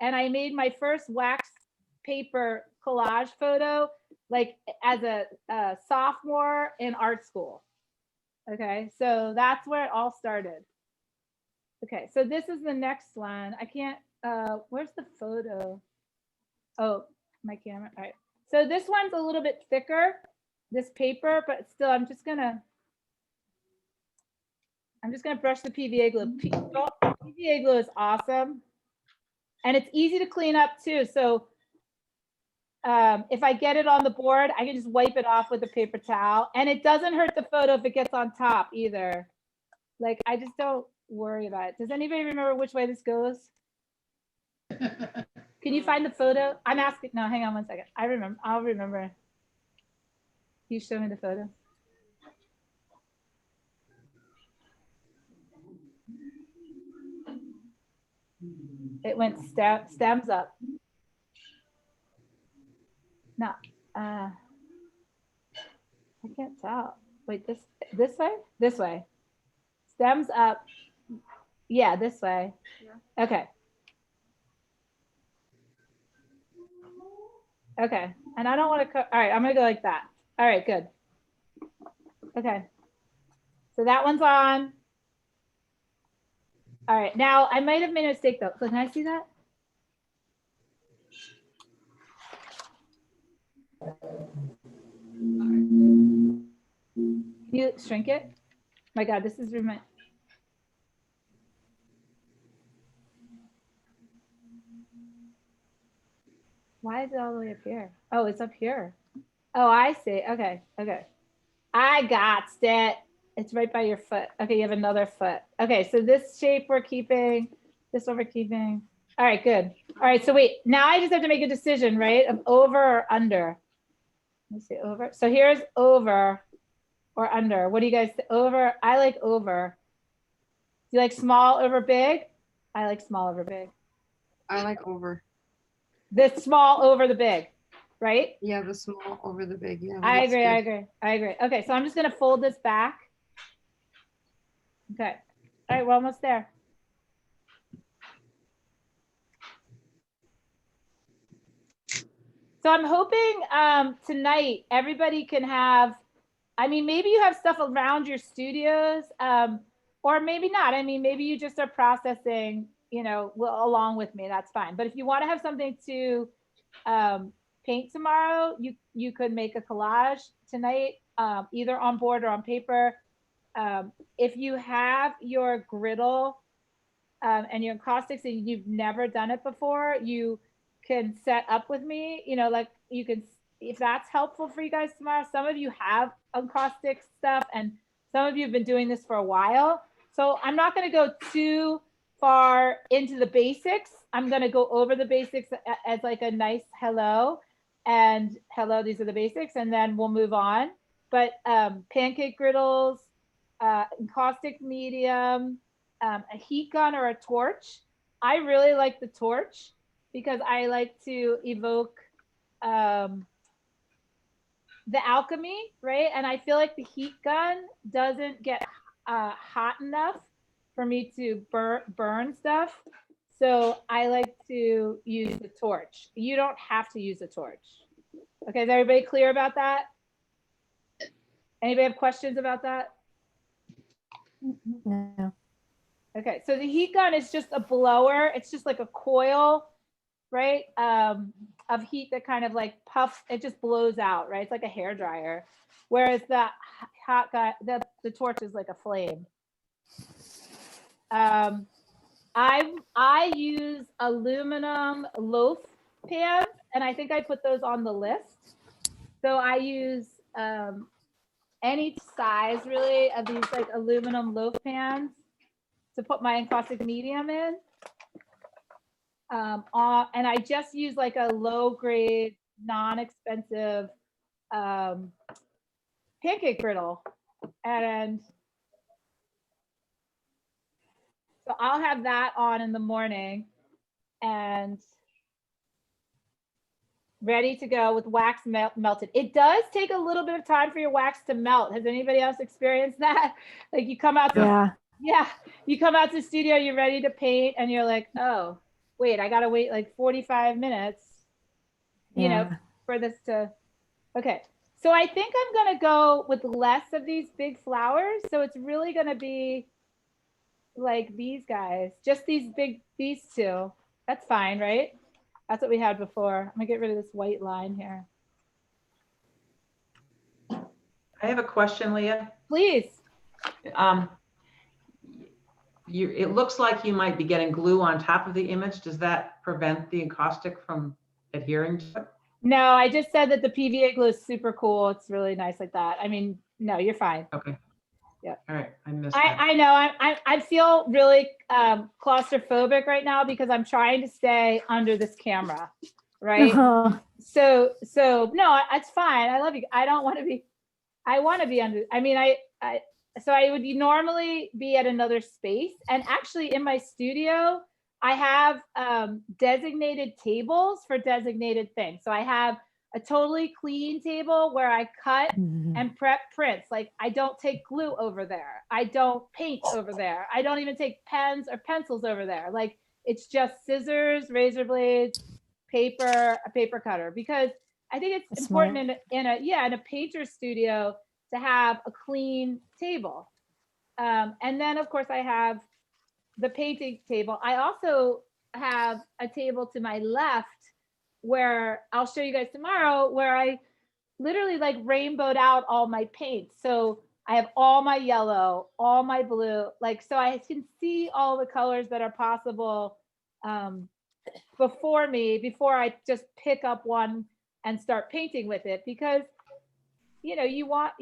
And I made my first wax paper collage photo like as a sophomore in art school. Okay, so that's where it all started. Okay, so this is the next one. I can't, where's the photo? Oh, my camera, all right. So this one's a little bit thicker, this paper, but still I'm just gonna brush the PVA glue. PVA glue is awesome. And it's easy to clean up too. So if I get it on the board, I can just wipe it off with a paper towel. And it doesn't hurt the photo if it gets on top either. Like, I just don't worry about it. Does anybody remember which way this goes? Can you find the photo? I'm asking, no, hang on one second. I remember, I'll remember. Can you show me the photo? It went stems up. No, I can't tell. Wait, this way? This way. Stems up. Yeah, this way. Okay. Okay. And I don't want to, all right, I'm gonna go like that. All right, good. Okay. So that one's on. All right, now I might have made a mistake though. So can I see that? Can you shrink it? My God, this is my. Why is it all the way up here? Oh, it's up here. Oh, I see. Okay, okay. I got it. It's right by your foot. Okay, you have another foot. Okay, so this shape we're keeping, this one we're keeping. All right, good. All right, so wait, now I just have to make a decision, right? Of over or under. Let me see, over. So here's over or under. What do you guys say? Over? I like over. Do you like small over big? I like small over big. I like over. The small over the big, right? Yeah, the small over the big. Yeah. I that's agree, good. I agree, I agree. Okay, so I'm just gonna fold this back. Okay, all right, we're almost there. So I'm hoping tonight everybody can have, I mean, maybe you have stuff around your studios, or maybe not. I mean, maybe you just are processing, you know, along with me, that's fine. But if you want to have something to paint tomorrow, you could make a collage tonight, either on board or on paper. If you have your griddle and your encaustics and you've never done it before, you can set up with me, you know, like you can, if that's helpful for you guys tomorrow. Some of you have encaustic stuff and some of you have been doing this for a while. So I'm not going to go too far into the basics. I'm going to go over the basics as like a nice hello and hello, these are the basics, and then we'll move on. But pancake griddles, encaustic medium, a heat gun or a torch. I really like the torch because I like to evoke the alchemy, right? And I feel like the heat gun doesn't get hot enough for me to burn stuff. So I like to use the torch. You don't have to use a torch. Okay, is everybody clear about that? Anybody have questions about that? No. Okay, so the heat gun is just a blower. It's just like a coil, right? Of heat that kind of like puffs, it just blows out, right? It's like a hair dryer. Whereas the hot guy, the torch is like a flame. I use aluminum loaf pans, and I think I put those on the list. So I use any size really of these like aluminum loaf pans to put my encaustic medium in. And I just use like a low grade, non-expensive pancake griddle. And so I'll have that on in the morning and ready to go with wax melted. It does take a little bit of time for your wax to melt. Has anybody else experienced that? Like you come out to, you come out to the studio, you're ready to paint and you're like, oh, wait, I gotta wait like 45 minutes, you know, for this to, okay. So I think I'm gonna go with less of these big flowers. So it's really gonna be like these guys, just these two. That's fine, right? That's what we had before. I'm gonna get rid of this white line here. I have a question, Leah. Please. It looks like you might be getting glue on top of the image. Does that prevent the encaustic from adhering to it? No, I just said that the PVA glue is super cool. It's really nice like that. I mean, no, you're fine. Okay. Yeah. All right. I missed that. I know. I feel really claustrophobic right now because I'm trying to stay under this camera, right? So no, it's fine. I love you. I don't want to be. I want to be under. I mean, so I would normally be at another space, and actually in my studio, I have designated tables for designated things. So I have a totally clean table where I cut and prep prints. Like I don't take glue over there. I don't paint over there. I don't even take pens or pencils over there. Like it's just scissors, razor blades, paper, a paper cutter, because I think it's That's important in a painter studio to have a clean table. And then of course I have the painting table. I also have a table to my left where I'll show you guys tomorrow, where I literally like rainbowed out all my paints. So I have all my yellow, all my blue, like, so I can see all the colors that are possible before I just pick up one and start painting with it, because, you know, you want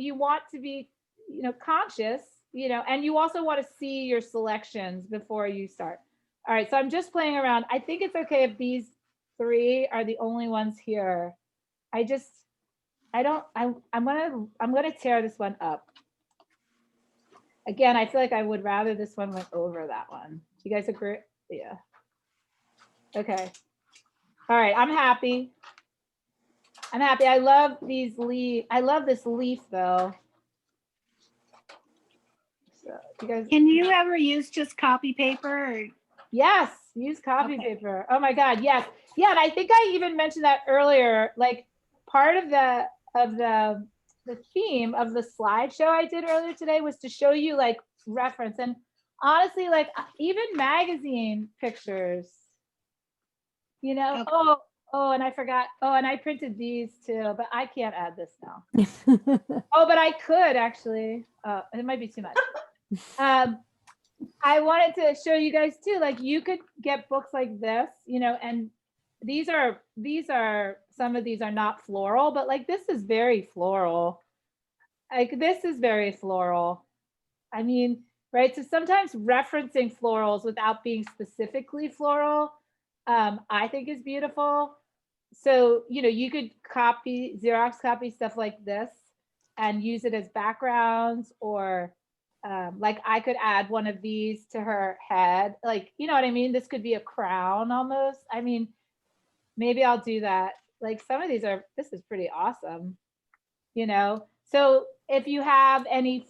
to be, you know, conscious, you know, and you also want to see your selections before you start. All right, so I'm just playing around. I think it's okay if these 3 are the only ones here. I'm gonna tear this one up. Again, I feel like I would rather this one went over that one. Do you guys agree? Yeah. Okay. All right, I'm happy. I love these leaves. I love this leaf though. So you guys. Can you ever use just copy paper? Or? Yes, use copy paper. Oh my God, yes. Yeah, and I think I even mentioned that earlier. Like part of the theme of the slideshow I did earlier today was to show you like reference, and honestly, like even magazine pictures, you know. Okay. Oh, and I forgot. Oh, and I printed these too, but I can't add this now. Oh, but I could actually. It might be too much. I wanted to show you guys too, like you could get books like this, you know, and these are some of these are not floral, but like this is very floral. Like this is very floral. I mean, right? So sometimes referencing florals without being specifically floral, I think is beautiful. So, you know, you could Xerox copy stuff like this and use it as backgrounds, or like I could add one of these to her head. Like, you know what I mean? This could be a crown almost. I mean, maybe I'll do that. Like some of these this is pretty awesome, you know? So if you have any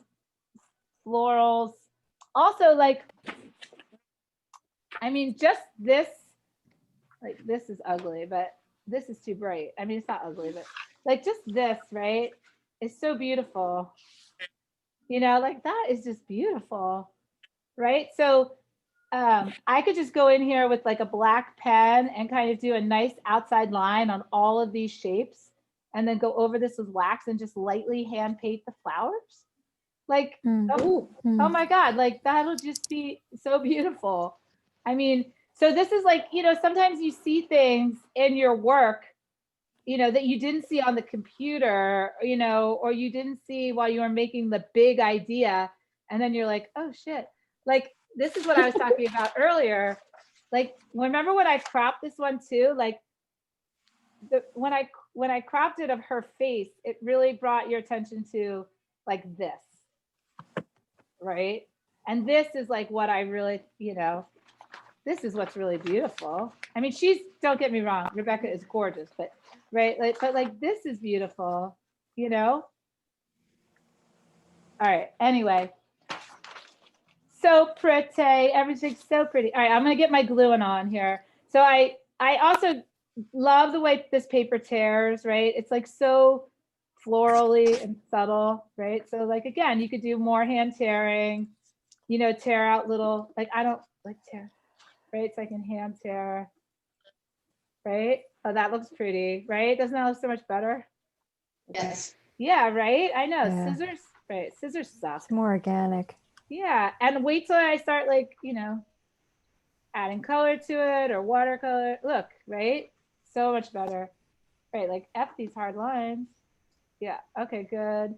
florals, also like, I mean, just this, like this is ugly, but this is too bright. I mean, it's not ugly, but like just this, right? It's so beautiful. You know, like that is just beautiful, right? So I could just go in here with like a black pen and kind of do a nice outside line on all of these shapes, and then go over this with wax and just lightly hand paint the flowers. Like, oh my God, like that'll just be so beautiful. I mean, so this is like, you know, sometimes you see things in your work, you know, that you didn't see on the computer, you know, or you didn't see while you were making the big idea. And then you're like, oh shit. Like, this is what I was talking about earlier. Like, remember when I cropped this one too? Like, when I cropped it of her face, it really brought your attention to like this, right? And this is like what I really, you know, this is what's really beautiful. I mean, don't get me wrong, Rebecca is gorgeous, but right, like, but like this is beautiful, you know? All right, anyway. So pretty, everything's so pretty. All right, I'm gonna get my gluing on here. So I also love the way this paper tears, right? It's like so florally and subtle, right? So like, again, you could do more hand tearing, you know, tear out little, like I don't like tear, right? So I can hand tear, right? Oh, that looks pretty, right? Doesn't that look so much better? Yes. Yeah, right? I know, Yeah. scissors, right? Scissors suck. It's more organic. Yeah, and wait till I start like, you know, adding color to it or watercolor. Look, right? So much better. Right, like F these hard lines. Yeah, okay, good.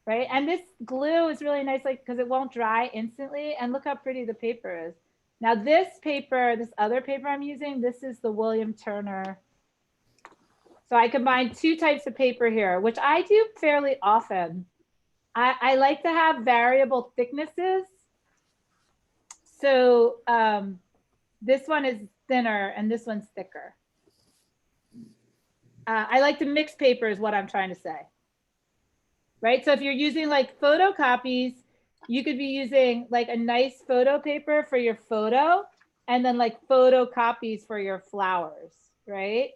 Right, and this glue is really nice, like, because it won't dry instantly. And look how pretty the paper is. Now this paper, this other paper I'm using, this is the William Turner. So I combined 2 types of paper here, which I do fairly often. I like to have variable thicknesses. So this one is thinner and this one's thicker. I like to mix paper is what I'm trying to say. Right? So if you're using like photocopies, you could be using like a nice photo paper for your photo and then like photocopies for your flowers, right?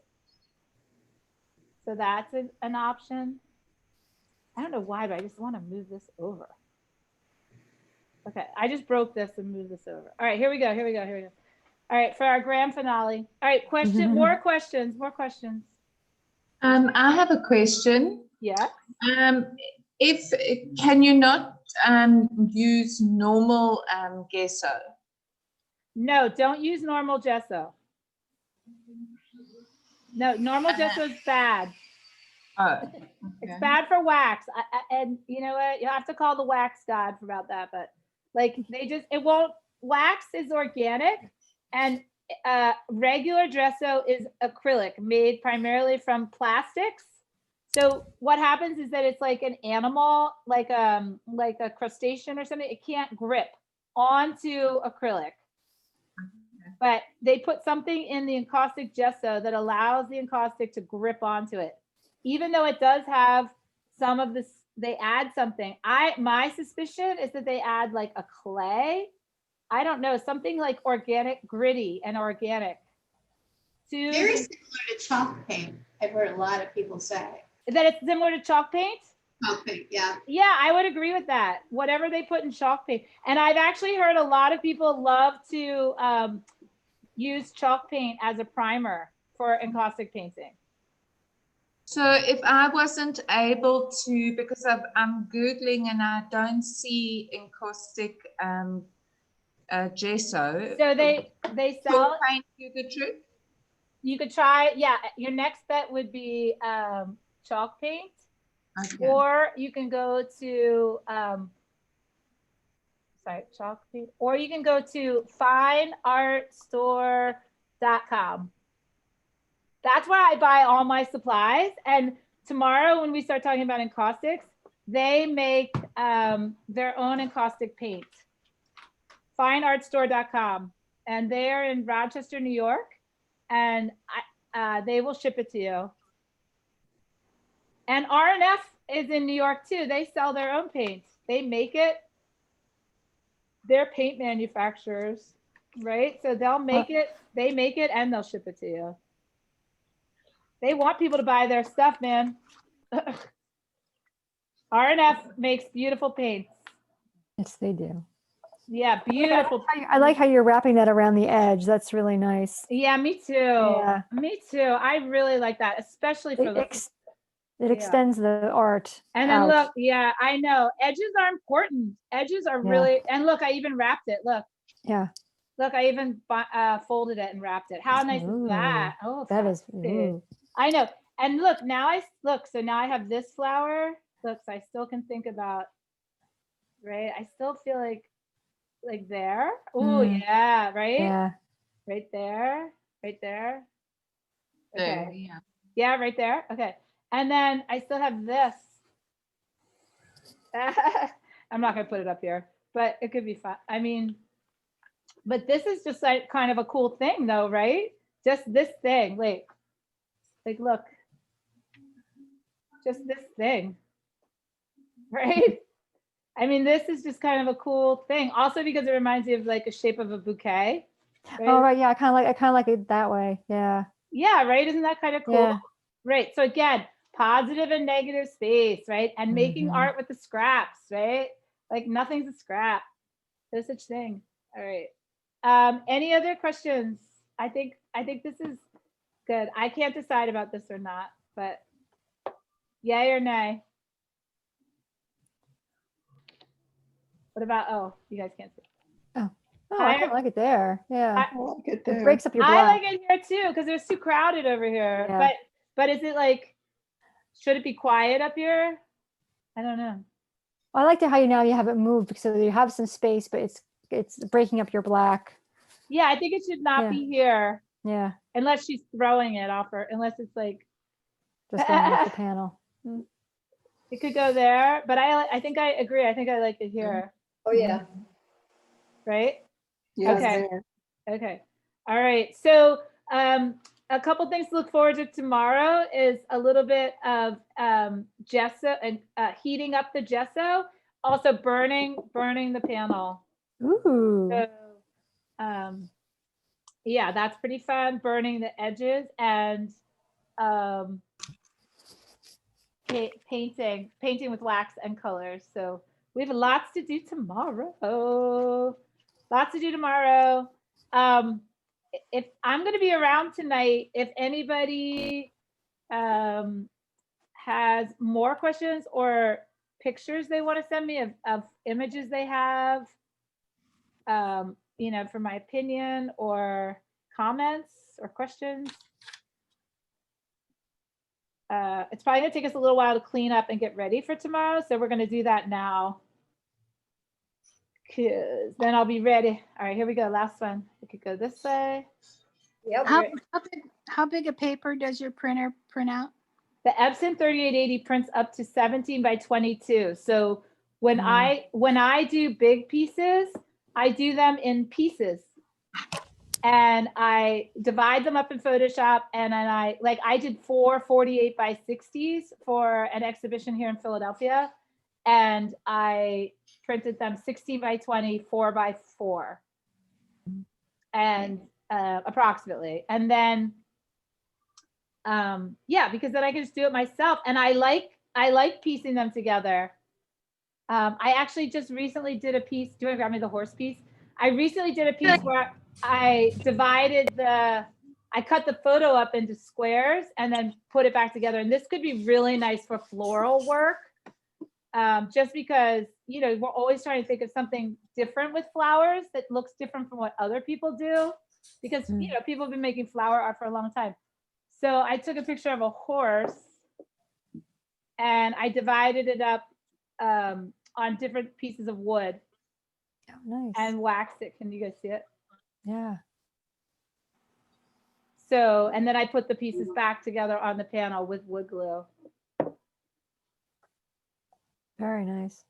So that's an option. I don't know why, but I just want to move this over. Okay, I just broke this and moved this over. All right, here we go. All right, for our grand finale. All right, more questions. I have a question. Yeah. Can you not use normal gesso? No, don't use normal gesso. No, normal gesso is bad. Oh, okay. It's bad for wax. And you know what? You'll have to call the wax god about that. But like wax is organic and regular gesso is acrylic made primarily from plastics. So what happens is that it's like an animal, like a crustacean or something. It can't grip onto acrylic. But they put something in the encaustic gesso that allows the encaustic to grip onto it. Even though it does have some of this, they add something. My suspicion is that they add like a clay. I don't know, something like organic, gritty and organic. Very similar to chalk paint, I've heard a lot of people say. That it's similar to chalk paint? Chalk paint, yeah. Yeah, I would agree with that. Whatever they put in chalk paint. And I've actually heard a lot of people love to use chalk paint as a primer for encaustic painting. So if I wasn't able to, because I'm Googling and I don't see encaustic gesso. So they sell paint you the trick? You could try, yeah, your next bet would be chalk paint. Okay. Or you can go to chalk paint, or you can go to fineartstore.com. That's where I buy all my supplies. And tomorrow when we start talking about encaustics, they make their own encaustic paint. Fineartstore.com. And they're in Rochester, New York. And they will ship it to you. And R&F is in New York too. They sell their own paint. They make it. They're paint manufacturers, right? So they'll make it, they make it and they'll ship it to you. They want people to buy their stuff, man. R&F makes beautiful paints. Yes, they do. Yeah, beautiful. I like how you're wrapping that around the edge. That's really nice. Yeah, me too. Yeah. Me too. I really like that, especially for it extends the art. And then look, yeah, I know. Edges are important. Edges are really, and look, I even wrapped it. Look. Yeah. Look, I even folded it and wrapped it. How nice is that? Oh, that is. Ooh. I know. And look, so now I have this flower. Look, so I still can think about, right? I still feel like there. Oh, yeah, right? Yeah. Right there. Right there. Okay. There, yeah. Yeah, right there. Okay. And then I still have this. I'm not going to put it up here, but it could be fun. I mean, but this is just like kind of a cool thing though, right? Just this thing. Like look, just this thing, right? I mean, this is just kind of a cool thing. Also because it reminds me of like a shape of a bouquet. Right? Oh, right. Yeah. I kind of like it that way. Yeah. Yeah. Right. Isn't that kind of cool? Yeah. Right. So again, positive and negative space, right? And making art with the scraps, right? Like nothing's a scrap. There's such thing. All right. Any other questions? I think this is good. I can't decide about this or not, but yay or nay? What about, oh, you guys can't see. Oh, I kind of like it there. Yeah. I like it there. It breaks up your black. I like it here too, because it's too crowded over here. Yeah. But is it like, should it be quiet up here? I don't know. I like how you have it moved so you have some space, but it's breaking up your black. Yeah, I think it should not be here. Yeah. Unless she's throwing it off her, unless it's like just going off the panel. It could go there, but I think I agree. I think I like it here. Oh yeah. Right? Yeah. Okay. Okay. All right. So a couple things to look forward to tomorrow is a little bit of gesso and heating up the gesso, also burning the panel. Ooh. So, yeah, that's pretty fun, burning the edges and painting with wax and colors. So we have lots to do tomorrow. Lots to do tomorrow. If I'm going to be around tonight, if anybody has more questions or pictures they want to send me of images they have, you know, for my opinion, or comments or questions. It's probably gonna take us a little while to clean up and get ready for tomorrow. So we're gonna do that now. Cause then I'll be ready. All right, here we go. Last one. We could go this way. Yep. How big a paper does your printer print out? The Epson 3880 prints up to 17 by 22. So when I do big pieces, I do them in pieces. And I divide them up in Photoshop, and then I did 4 48 by 60s for an exhibition here in Philadelphia, and I printed them 16 by 20, 4 by 4, and approximately. And then, yeah, because then I can just do it myself, and I like piecing them together. I actually just recently did a piece. Do you want to grab me the horse piece? I recently did a piece where I cut the photo up into squares and then put it back together. And this could be really nice for floral work. Just because, you know, we're always trying to think of something different with flowers that looks different from what other people do, because, you know, people have been making flower art for a long time. So I took a picture of a horse and I divided it up on different pieces of wood. Oh, nice. And waxed it. Can you guys see it? Yeah. So, and then I put the pieces back together on the panel with wood glue. Very nice.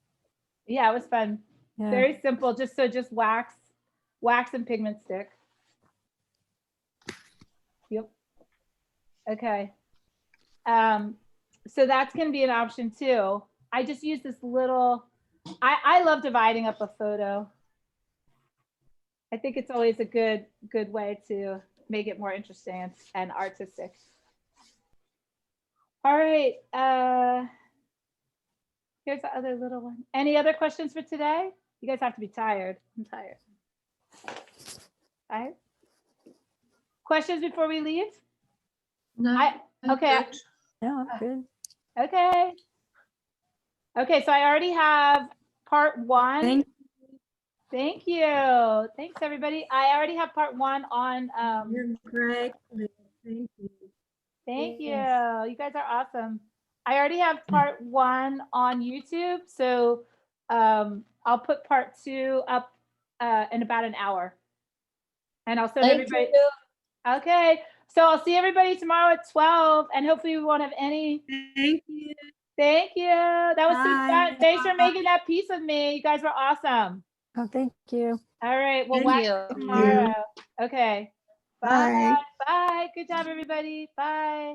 Yeah, it was fun. Yeah. Very simple. Just wax and pigment stick. Yep. Okay. So that's going to be an option too. I just use this little, I love dividing up a photo. I think it's always a good way to make it more interesting and artistic. All right. Here's the other little one. Any other questions for today? You guys have to be tired. I'm tired. Tired? Questions before we leave? No. Okay. No, I'm good. Okay. Okay, so I already have part 1. Thank you. Thanks, everybody. I already have part 1 on. You're great. Thank you. Thank you. You guys are awesome. I already have part 1 on YouTube, so I'll put part 2 up in about an hour, and I'll send everybody. Okay, so I'll see everybody tomorrow at 12, and hopefully we won't have any. Thank you. Thank you. That was so fun. Thanks for making that piece with me. You guys were awesome. Oh, thank you. All right. Well, Thank you. tomorrow. Okay. Bye. Bye. Good job, everybody. Bye.